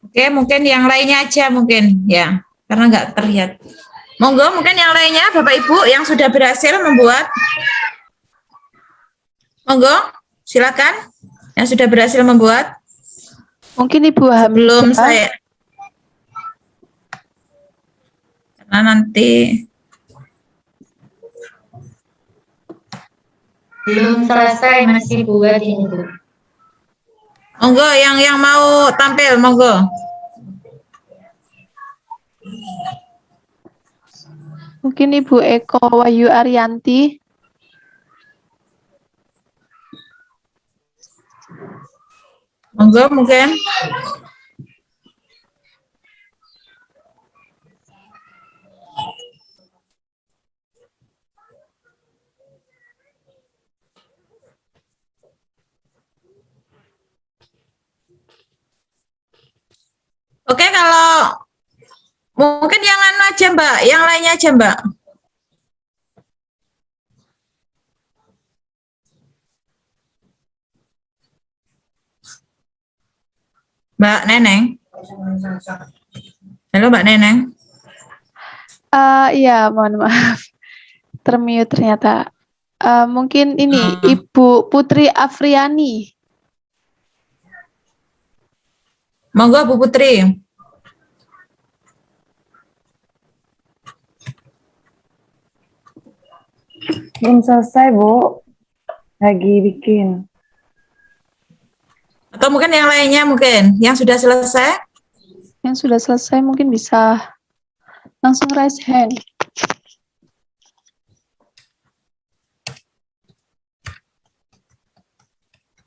[SPEAKER 2] Oke, mungkin yang lainnya aja mungkin ya, karena nggak terlihat. Monggo, mungkin yang lainnya Bapak Ibu yang sudah berhasil membuat. Monggo, silakan yang sudah berhasil membuat.
[SPEAKER 1] Mungkin Ibu Hamidah.
[SPEAKER 2] Belum saya. Karena nanti
[SPEAKER 8] Belum selesai, masih buat ini, Bu.
[SPEAKER 2] monggo yang mau tampil, monggo.
[SPEAKER 1] Mungkin Ibu Eko Wayu Arianti.
[SPEAKER 2] Monggo mungkin. Oke, kalau mungkin yang anu aja Mbak, yang lainnya aja Mbak. Mbak Neneng. Halo Mbak Neneng.
[SPEAKER 1] Iya, mohon maaf. Termute ternyata. Mungkin ini Ibu Putri Afriani.
[SPEAKER 2] Monggo Bu Putri.
[SPEAKER 9] Belum selesai, Bu. Lagi bikin.
[SPEAKER 2] Atau mungkin yang lainnya mungkin, yang sudah selesai?
[SPEAKER 1] Yang sudah selesai mungkin bisa langsung raise hand.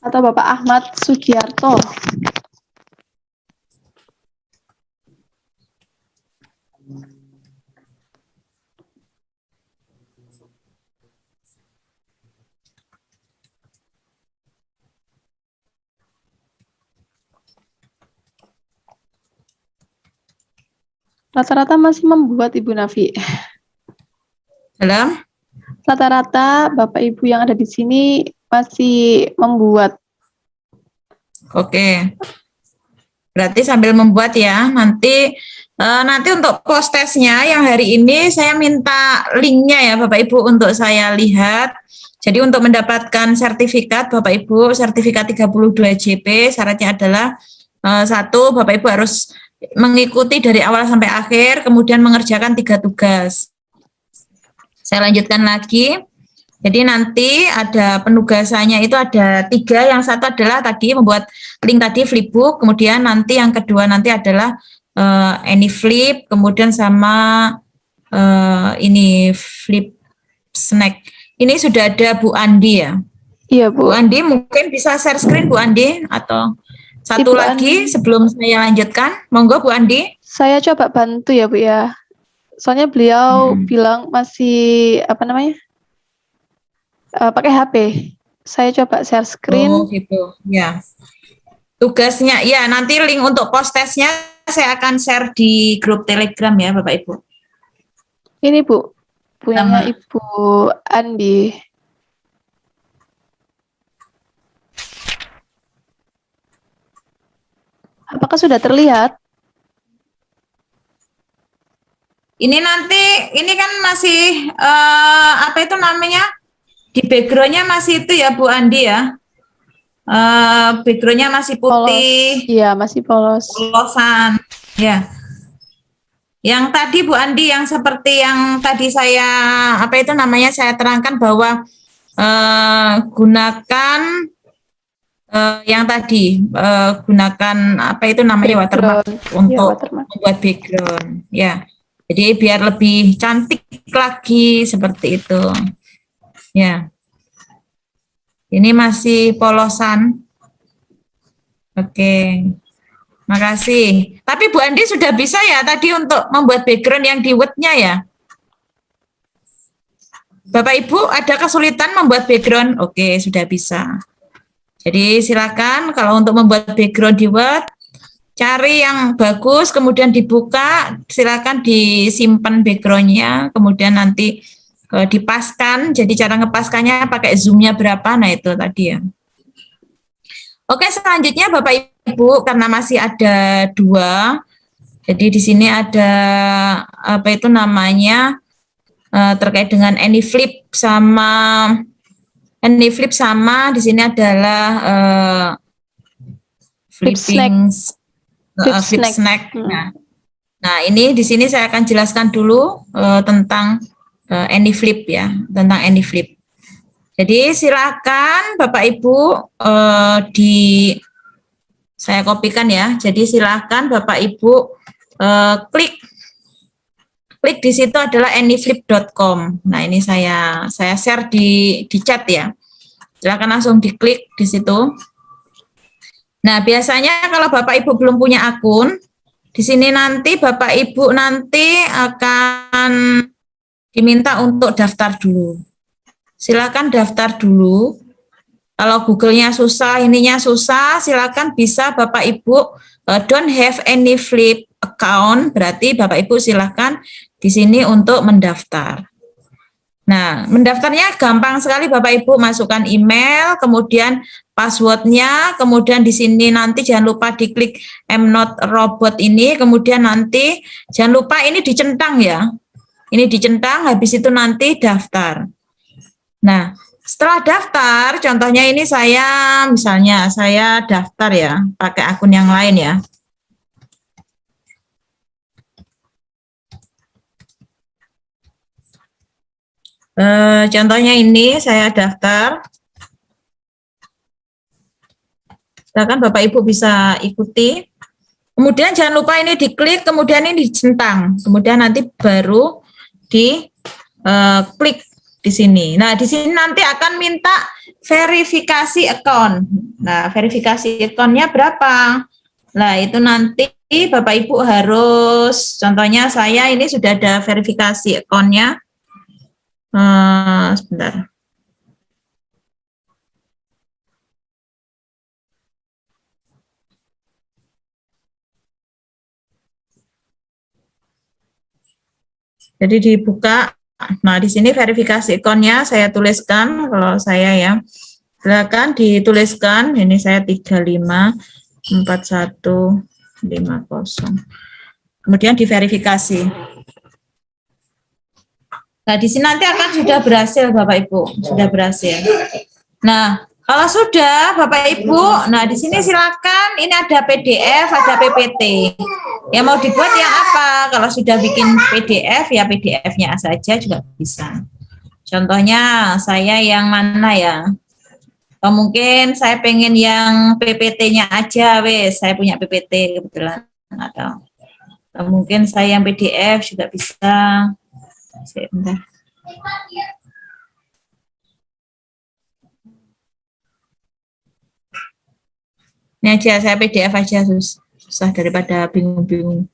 [SPEAKER 1] Atau Bapak Ahmad Sugiarto. Rata-rata masih membuat Ibu Nafi.
[SPEAKER 2] Halo?
[SPEAKER 1] Rata-rata Bapak Ibu yang ada di sini masih membuat.
[SPEAKER 2] Oke. Berarti sambil membuat ya. Nanti untuk post testnya yang hari ini saya minta linknya ya Bapak Ibu untuk saya lihat. Jadi untuk mendapatkan sertifikat Bapak Ibu, sertifikat 32 JP, syaratnya adalah satu, Bapak Ibu harus mengikuti dari awal sampai akhir, kemudian mengerjakan 3 tugas. Saya lanjutkan lagi. Jadi nanti ada penugasannya itu ada 3. Yang satu adalah tadi membuat link tadi flipbook, kemudian nanti yang kedua nanti adalah AnyFlip, kemudian sama ini flip snack. Ini sudah ada Bu Andi ya?
[SPEAKER 1] Iya Bu.
[SPEAKER 2] Bu Andi mungkin bisa share screen Bu Andi atau satu
[SPEAKER 1] Ibu
[SPEAKER 2] lagi sebelum saya lanjutkan, monggo Bu Andi.
[SPEAKER 1] Saya coba bantu ya Bu ya. Soalnya beliau bilang masih pakai HP. Saya coba share screen.
[SPEAKER 2] Oh gitu, ya. Tugasnya, ya nanti link untuk post testnya saya akan share di grup Telegram ya Bapak Ibu.
[SPEAKER 1] Ini Bu, punyanya Ibu Andi. Apakah sudah terlihat?
[SPEAKER 2] Ini nanti, ini kan masih, apa itu namanya, di background-nya masih itu ya Bu Andi ya. Background-nya masih putih.
[SPEAKER 1] Iya, masih polos.
[SPEAKER 2] Polosan, ya. Yang tadi Bu Andi, yang seperti yang tadi saya, apa itu namanya, saya terangkan bahwa gunakan yang tadi, gunakan apa itu namanya watermark untuk membuat background, ya. Jadi biar lebih cantik lagi seperti itu. Ya. Ini masih polosan. Oke. Makasih. Tapi Bu Andi sudah bisa ya tadi untuk membuat background yang di Word-nya ya? Bapak Ibu ada kesulitan membuat background? Oke, sudah bisa. Jadi silakan kalau untuk membuat background di Word, cari yang bagus, kemudian dibuka, silakan disimpan backgroundnya, kemudian nanti dipaskan. Jadi cara ngepaskannya pakai zoomnya berapa, nah itu tadi ya. Oke, selanjutnya Bapak Ibu, karena masih ada 2, jadi di sini ada apa itu namanya terkait dengan AnyFlip sama di sini adalah
[SPEAKER 1] Flip
[SPEAKER 2] flip snack. Nah, ini di sini saya akan jelaskan dulu tentang AnyFlip ya, tentang AnyFlip. Jadi silakan Bapak Ibu saya kopikan ya. Jadi silakan Bapak Ibu klik di situ adalah anyflip.com. Nah, ini saya share di chat ya. Silakan langsung diklik di situ. Nah, biasanya kalau Bapak Ibu belum punya akun, di sini nanti Bapak Ibu nanti akan diminta untuk daftar dulu. Silakan daftar dulu. Kalau Google-nya susah, ininya susah, silakan bisa Bapak Ibu don't have any flip account, berarti Bapak Ibu silakan di sini untuk mendaftar. Nah, mendaftarnya gampang sekali Bapak Ibu, masukkan email, kemudian passwordnya, kemudian di sini nanti jangan lupa diklik I'm not a robot ini, kemudian nanti jangan lupa ini dicentang ya. Ini dicentang, habis itu nanti daftar. Nah, setelah daftar, contohnya ini misalnya saya daftar ya, pakai akun yang lain ya. Contohnya ini saya daftar. Silakan Bapak Ibu bisa ikuti. Kemudian jangan lupa ini diklik, kemudian ini dicentang, kemudian nanti baru klik di sini. Nah, di sini nanti akan minta verifikasi account. Nah, verifikasi account-nya berapa? Nah, itu nanti Bapak Ibu harus, contohnya saya ini sudah ada verifikasi account-nya. Sebentar. Jadi dibuka. Nah, di sini verifikasi account-nya saya tuliskan, kalau saya ya. Silakan dituliskan, ini saya 354150. Kemudian diverifikasi. Nah, di sini nanti akan sudah berhasil Bapak Ibu, sudah berhasil. Nah, kalau sudah Bapak Ibu, nah di sini silakan, ini ada PDF, ada PPT. Yang mau dibuat yang apa? Kalau sudah bikin PDF, ya PDF-nya saja juga bisa. Contohnya saya yang mana ya? Atau mungkin saya pengen yang PPT-nya aja, wes. Saya punya PPT kebetulan. Atau mungkin saya yang PDF juga bisa. Sebentar. Ini aja, saya PDF aja, susah daripada bingung-bingung.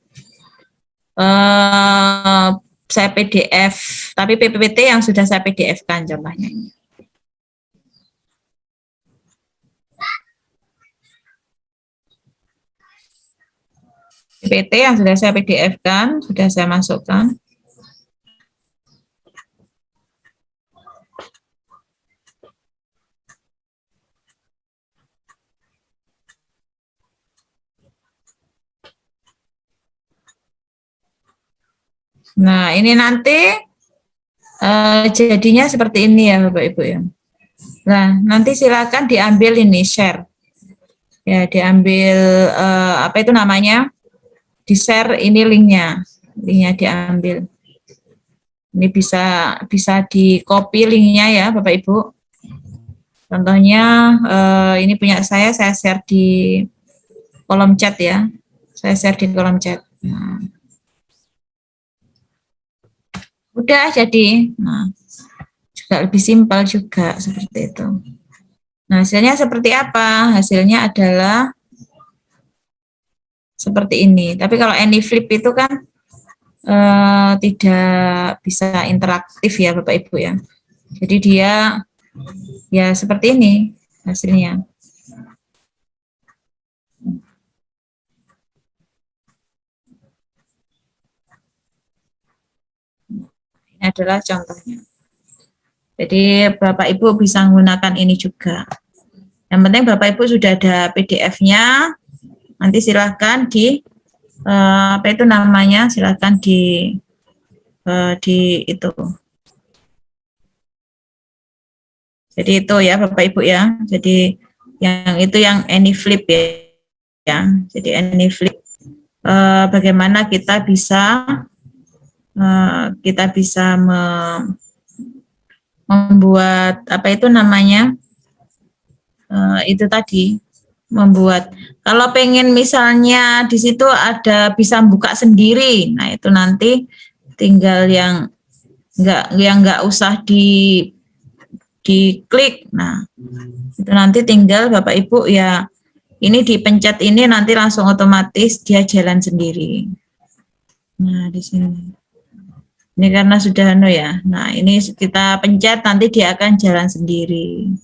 [SPEAKER 2] Saya PDF, tapi PPT yang sudah saya PDF-kan contohnya ini. PPT yang sudah saya PDF-kan, sudah saya masukkan. Nah, ini nanti jadinya seperti ini ya Bapak Ibu ya. Nah, nanti silakan diambil ini share. Ya, diambil apa itu namanya? Di-share ini linknya diambil. Ini bisa di-copy linknya ya Bapak Ibu. Contohnya ini punya saya share di kolom chat ya. Saya share di kolom chat. Nah. Udah jadi, nah juga lebih simpel juga seperti itu. Nah, hasilnya seperti apa? Hasilnya adalah seperti ini. Tapi kalau AnyFlip itu kan tidak bisa interaktif ya Bapak Ibu ya. Jadi dia ya seperti ini hasilnya. Ini adalah contohnya. Jadi Bapak Ibu bisa menggunakan ini juga. Yang penting Bapak Ibu sudah ada PDF-nya. Nanti silahkan di apa itu namanya? Silahkan di itu. Jadi itu ya Bapak Ibu ya. Jadi yang itu yang AnyFlip ya. Jadi AnyFlip bagaimana kita bisa membuat apa itu namanya itu tadi membuat kalau pengen misalnya di situ ada bisa buka sendiri, nah itu nanti tinggal yang nggak usah diklik, nah itu nanti tinggal Bapak Ibu ya ini dipencet ini nanti langsung otomatis dia jalan sendiri. Nah di sini. Ini karena sudah ya. Nah, ini kita pencet nanti dia akan jalan sendiri.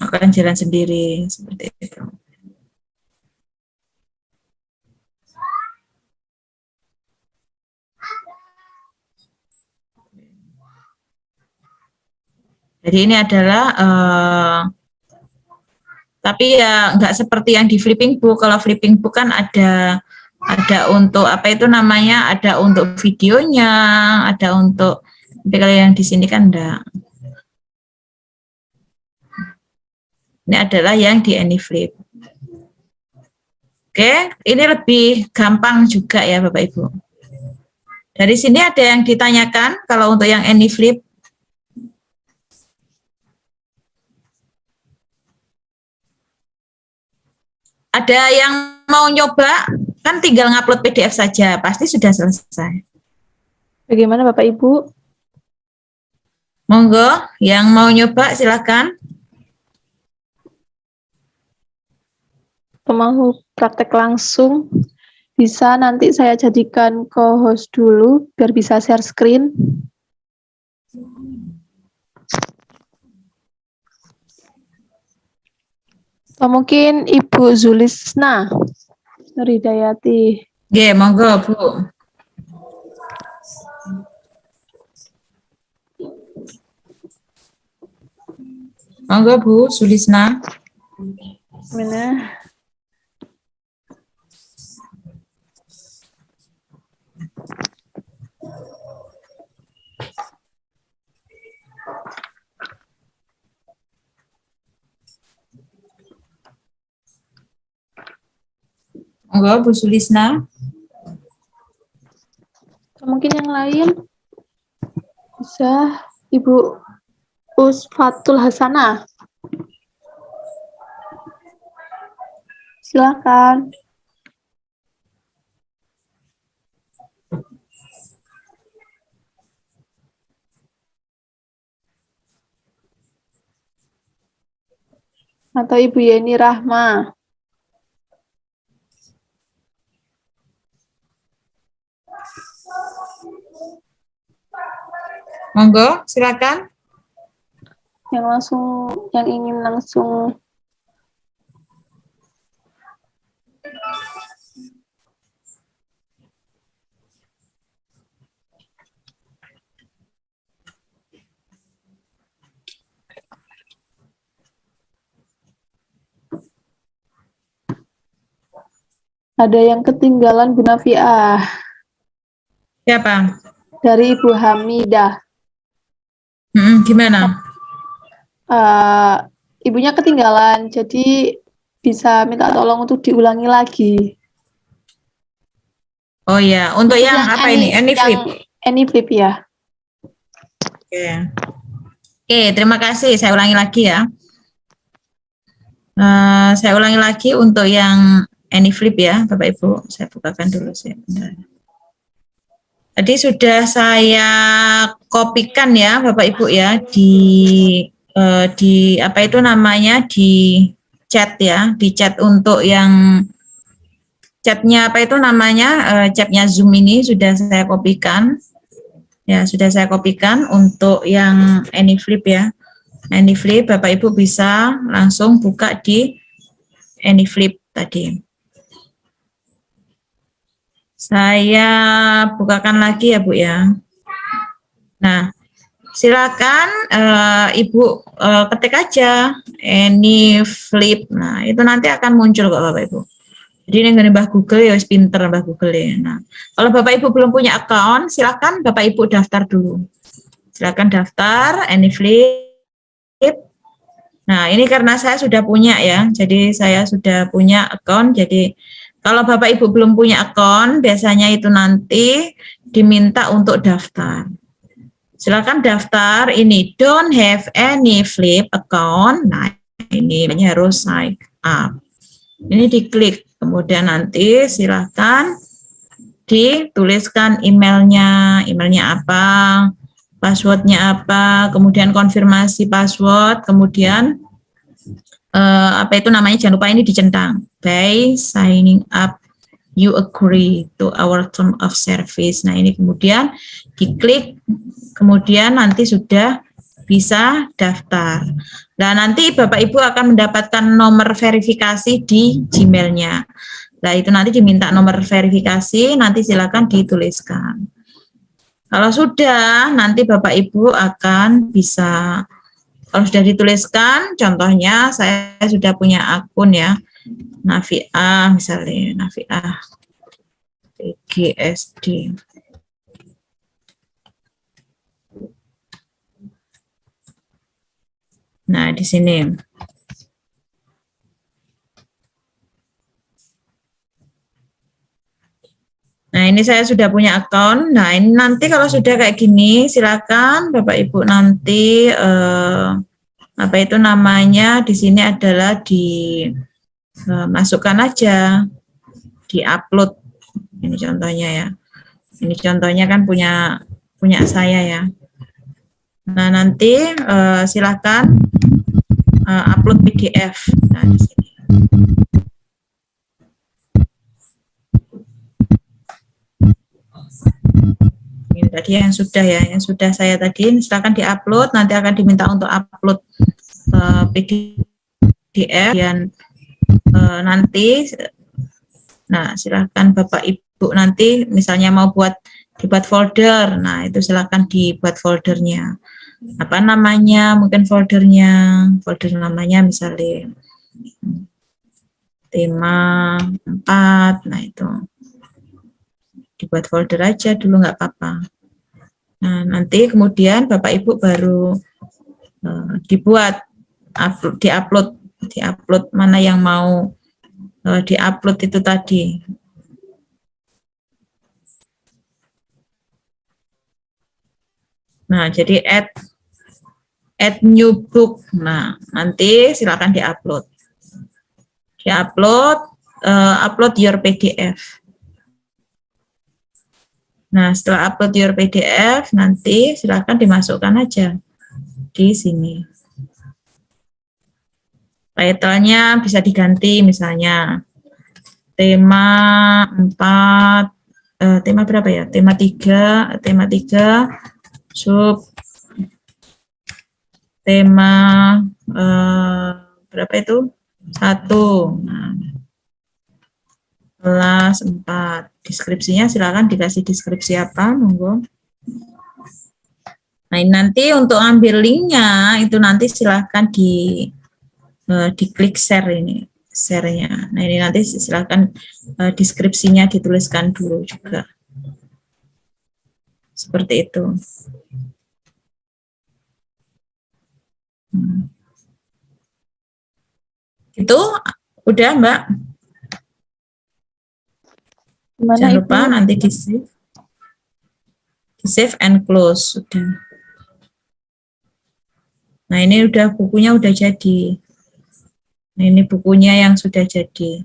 [SPEAKER 2] Akan jalan sendiri seperti itu. Jadi ini adalah tapi ya nggak seperti yang di Flipping Book. Kalau Flipping Book kan ada untuk apa itu namanya, ada untuk videonya, ada untuk, tapi kalau yang di sini kan enggak. Ini adalah yang di AnyFlip. Oke, ini lebih gampang juga ya Bapak Ibu. Dari sini ada yang ditanyakan kalau untuk yang AnyFlip? Ada yang mau nyoba? Kan tinggal ngupload PDF saja, pasti sudah selesai.
[SPEAKER 1] Bagaimana Bapak Ibu?
[SPEAKER 2] Monggo, yang mau nyoba silakan.
[SPEAKER 1] Mau praktek langsung, bisa nanti saya jadikan co-host dulu, biar bisa share screen. Atau mungkin Ibu Zulisna Nuridayati.
[SPEAKER 2] Oke, monggo Bu. Monggo Bu Sulisna.
[SPEAKER 1] Mana?
[SPEAKER 2] Monggo Bu Sulisna.
[SPEAKER 1] Mungkin yang lain bisa Ibu Usfatul Hasanah. Silakan. Atau Ibu Yeni Rahma.
[SPEAKER 2] Monggo, silakan.
[SPEAKER 1] Yang ingin langsung ada yang ketinggalan Bu Nafiah.
[SPEAKER 2] Siapa?
[SPEAKER 1] Dari Ibu Hamidah.
[SPEAKER 2] Gimana?
[SPEAKER 1] Ibunya ketinggalan, jadi bisa minta tolong untuk diulangi lagi.
[SPEAKER 2] Oh ya, untuk yang apa ini? AnyFlip.
[SPEAKER 1] AnyFlip ya.
[SPEAKER 2] Oke. Oke, terima kasih. Saya ulangi lagi ya. Saya ulangi lagi untuk yang AnyFlip ya, Bapak Ibu. Saya bukakan dulu sih. Tadi sudah saya kopikan ya, Bapak Ibu ya, di apa itu namanya, di chat ya, di chat untuk yang chatnya apa itu namanya, chatnya Zoom ini sudah saya kopikan. Ya, sudah saya kopikan untuk yang AnyFlip ya. AnyFlip, Bapak Ibu bisa langsung buka di AnyFlip tadi. Saya bukakan lagi ya Bu ya. Nah, silakan Ibu ketik aja any flip. Nah, itu nanti akan muncul kok Bapak Ibu. Jadi ini Mbah Google ya, pinter Mbah Google ya. Nah, kalau Bapak Ibu belum punya account, silakan Bapak Ibu daftar dulu. Silakan daftar any flip. Nah, ini karena saya sudah punya ya. Jadi saya sudah punya account. Jadi kalau Bapak Ibu belum punya account, biasanya itu nanti diminta untuk daftar. Silakan daftar ini don't have any flip account. Nah, ini harus sign up. Ini diklik. Kemudian nanti silakan dituliskan emailnya apa, passwordnya apa, kemudian konfirmasi password, kemudian apa itu namanya, jangan lupa ini dicentang. By signing up, you agree to our term of service. Nah, ini kemudian diklik, kemudian nanti sudah bisa daftar. Nah, nanti Bapak Ibu akan mendapatkan nomor verifikasi di Gmail-nya. Nah, itu nanti diminta nomor verifikasi, nanti silakan dituliskan. Kalau sudah, nanti Bapak Ibu akan bisa, kalau sudah dituliskan, contohnya saya sudah punya akun ya, Nafiah misalnya, Nafiah PGSD. Nah, di sini. Nah, ini saya sudah punya akun. Nah, ini nanti kalau sudah kayak gini, silakan Bapak Ibu nanti apa itu namanya, di sini adalah masukkan aja, di-upload. Ini contohnya ya. Ini contohnya kan punya saya ya. Nah, nanti silakan upload PDF. Nah, di sini. Ini tadi yang sudah ya, yang sudah saya tadi, silakan diupload. Nanti akan diminta untuk upload PDF dan nanti, nah silakan Bapak Ibu nanti misalnya mau dibuat folder. Nah, itu silakan dibuat foldernya. Apa namanya, mungkin folder namanya misalnya tema 4, nah itu dibuat folder aja dulu, nggak apa-apa. Nah, nanti kemudian Bapak Ibu baru diupload mana yang mau diupload itu tadi. Nah, jadi add new book. Nah, nanti silakan diupload. Upload your PDF. Nah, setelah upload your PDF, nanti silakan dimasukkan aja di sini. Title-nya bisa diganti, misalnya tema 4, tema berapa ya? Tema 3, sub tema berapa itu? 1. Nah, kelas 4. Deskripsinya silakan dikasih deskripsi apa, monggo. Nah, ini nanti untuk ambil linknya itu nanti silakan diklik share ini, share-nya. Nah, ini nanti silakan deskripsinya dituliskan dulu juga. Seperti itu. Itu udah, Mbak.
[SPEAKER 1] Gimana,
[SPEAKER 2] Jangan
[SPEAKER 1] Ibu?
[SPEAKER 2] lupa nanti di-save and close. Sudah. Nah, ini udah bukunya udah jadi. Nah, ini bukunya yang sudah jadi.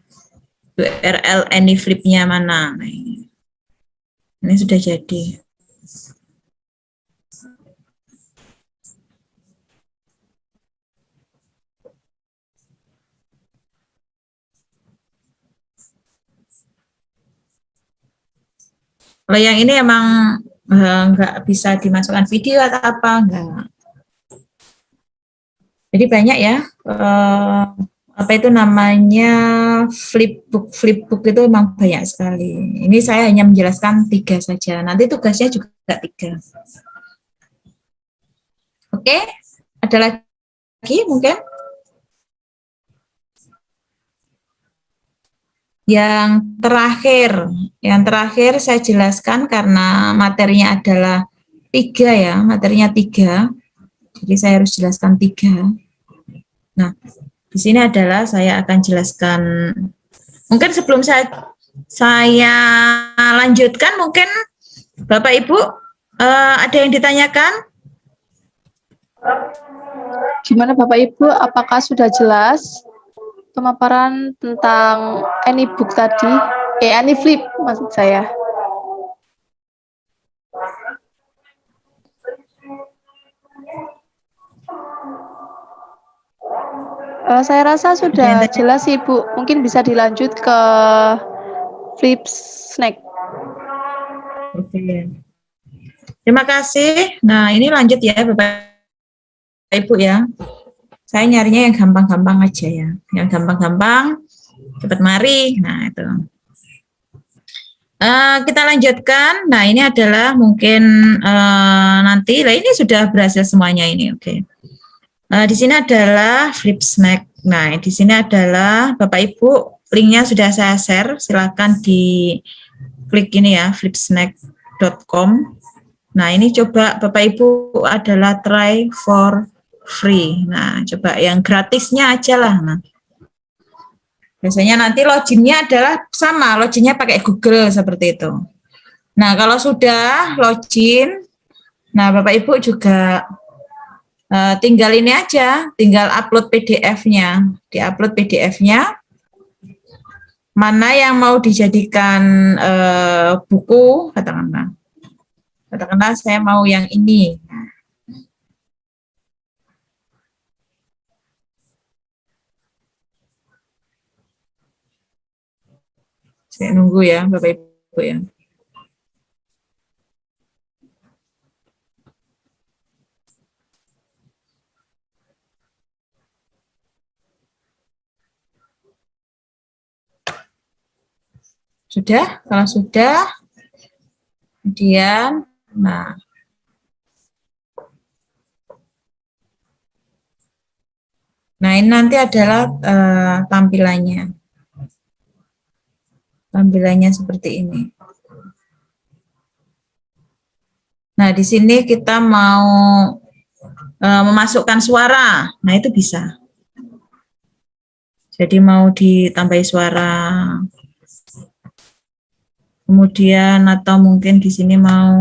[SPEAKER 2] URL AnyFlip-nya mana? Nah, ini sudah jadi. Kalau yang ini emang nggak bisa dimasukkan video atau apa, enggak. Jadi banyak ya apa itu namanya, flipbook itu memang banyak sekali. Ini saya hanya menjelaskan 3 saja. Nanti tugasnya juga 3. Oke, ada lagi mungkin? Yang terakhir saya jelaskan karena materinya adalah 3 ya, materinya 3. Jadi saya harus jelaskan 3. Nah, di sini adalah saya akan jelaskan, mungkin sebelum saya lanjutkan, mungkin Bapak Ibu ada yang ditanyakan?
[SPEAKER 1] Gimana Bapak Ibu, apakah sudah jelas pemaparan tentang AnyBook tadi? AnyFlip maksud saya. Saya rasa sudah jelas Ibu. Mungkin bisa dilanjut ke Flip Snack.
[SPEAKER 2] Oke. Terima kasih. Nah, ini lanjut ya Bapak Ibu ya. Saya nyarinya yang gampang-gampang aja ya. Yang gampang-gampang, cepat mari. Nah, itu. Kita lanjutkan. Nah, ini adalah mungkin nanti. Nah, ini sudah berhasil semuanya ini. Oke. Di sini adalah Flip Snack. Nah, di sini adalah Bapak Ibu, linknya sudah saya share. Silakan di klik ini ya, flipsnack.com. Nah, ini coba Bapak Ibu adalah try for free. Nah, coba yang gratisnya aja lah. Nah, biasanya nanti loginnya adalah sama, loginnya pakai Google seperti itu. Nah, kalau sudah login, nah Bapak Ibu juga tinggal ini aja, tinggal upload PDF-nya. Di-upload PDF-nya, mana yang mau dijadikan buku, katakanlah saya mau yang ini. Saya nunggu ya, Bapak Ibu ya. Sudah? Kalau sudah, kemudian, nah, ini nanti adalah tampilannya. Tampilannya seperti ini. Nah, di sini kita mau memasukkan suara. Nah, itu bisa. Jadi mau ditambahi suara. Kemudian atau mungkin di sini mau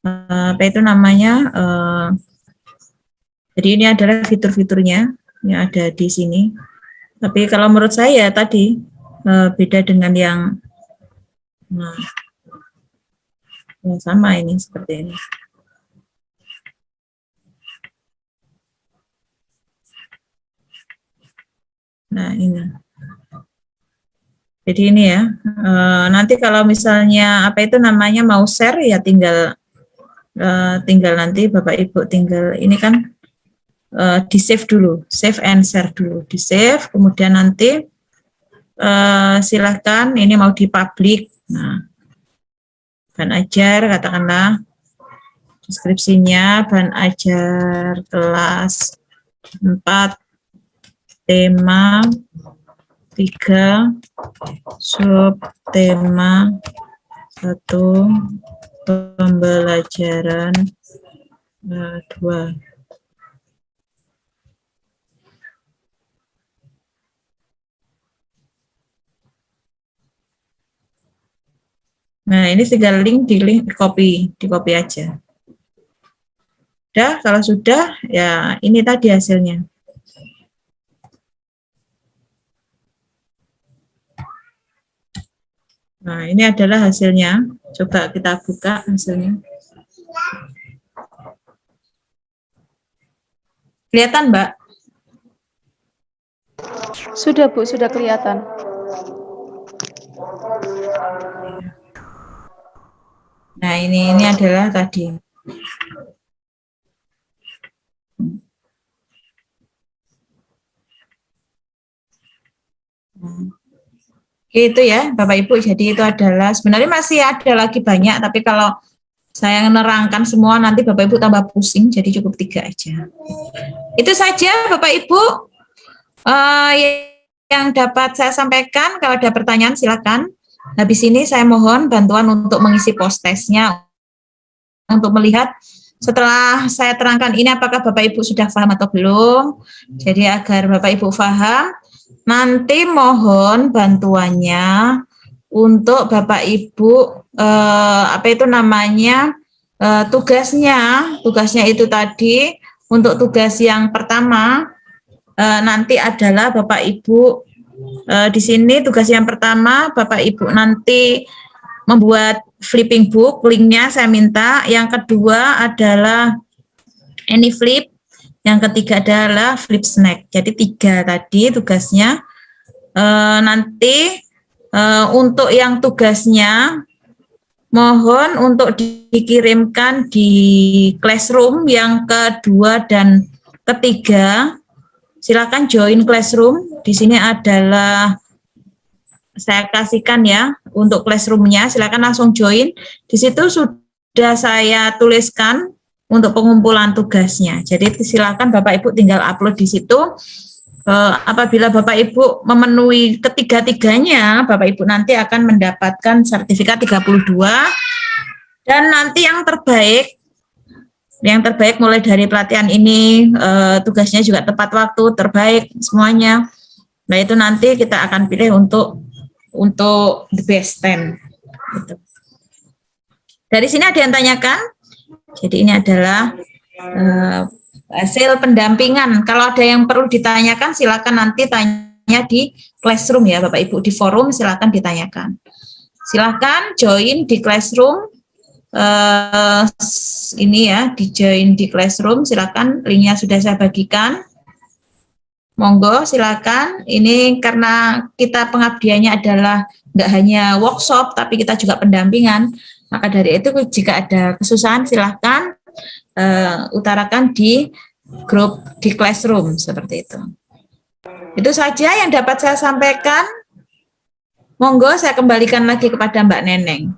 [SPEAKER 2] apa itu namanya? Jadi ini adalah fitur-fiturnya yang ada di sini. Tapi kalau menurut saya tadi beda dengan yang sama ini seperti ini. Nah, ini. Jadi ini ya, nanti kalau misalnya apa itu namanya mau share ya tinggal nanti Bapak Ibu tinggal ini kan di save dulu, save and share dulu, di save, kemudian nanti silahkan ini mau di public. Nah, bahan ajar katakanlah deskripsinya bahan ajar kelas 4 tema 3 sub tema 1 pembelajaran 2. Nah, ini tinggal link di copy aja. Udah, kalau sudah ya ini tadi hasilnya. Nah, ini adalah hasilnya. Coba kita buka hasilnya. Kelihatan, Mbak?
[SPEAKER 1] Sudah, Bu, sudah kelihatan.
[SPEAKER 2] Nah, ini adalah tadi. Itu ya Bapak Ibu, jadi itu adalah sebenarnya masih ada lagi banyak, tapi kalau saya menerangkan semua nanti Bapak Ibu tambah pusing, jadi cukup 3 aja. Itu saja Bapak Ibu yang dapat saya sampaikan. Kalau ada pertanyaan silakan. Habis ini saya mohon bantuan untuk mengisi post-testnya untuk melihat setelah saya terangkan ini apakah Bapak Ibu sudah paham atau belum. Jadi agar Bapak Ibu paham, nanti mohon bantuannya untuk Bapak Ibu tugasnya itu tadi. Untuk tugas yang pertama nanti adalah Bapak Ibu di sini tugas yang pertama Bapak Ibu nanti membuat flipping book, linknya saya minta. Yang kedua adalah AnyFlip. Yang ketiga adalah flip snack. Jadi 3 tadi tugasnya. Nanti untuk yang tugasnya mohon untuk dikirimkan di Classroom yang kedua dan ketiga. Silakan join Classroom. Di sini adalah saya kasihkan ya untuk Classroom-nya. Silakan langsung join. Di situ sudah saya tuliskan untuk pengumpulan tugasnya. Jadi silakan Bapak Ibu tinggal upload di situ. Apabila Bapak Ibu memenuhi ketiga-tiganya, Bapak Ibu nanti akan mendapatkan sertifikat 32. Dan nanti yang terbaik mulai dari pelatihan ini, tugasnya juga tepat waktu, terbaik semuanya. Nah itu nanti kita akan pilih untuk the best 10. Gitu. Dari sini ada yang tanyakan? Jadi ini adalah hasil pendampingan. Kalau ada yang perlu ditanyakan, silakan nanti tanya di Classroom ya Bapak Ibu, di forum silakan ditanyakan. Silakan join di Classroom. Ini ya, di join di Classroom. Silakan, linknya sudah saya bagikan. Monggo silakan. Ini karena kita pengabdiannya adalah nggak hanya workshop, tapi kita juga pendampingan. Maka dari itu jika ada kesusahan silahkan utarakan di grup di Classroom seperti itu. Itu saja yang dapat saya sampaikan. Monggo saya kembalikan lagi kepada Mbak Neneng.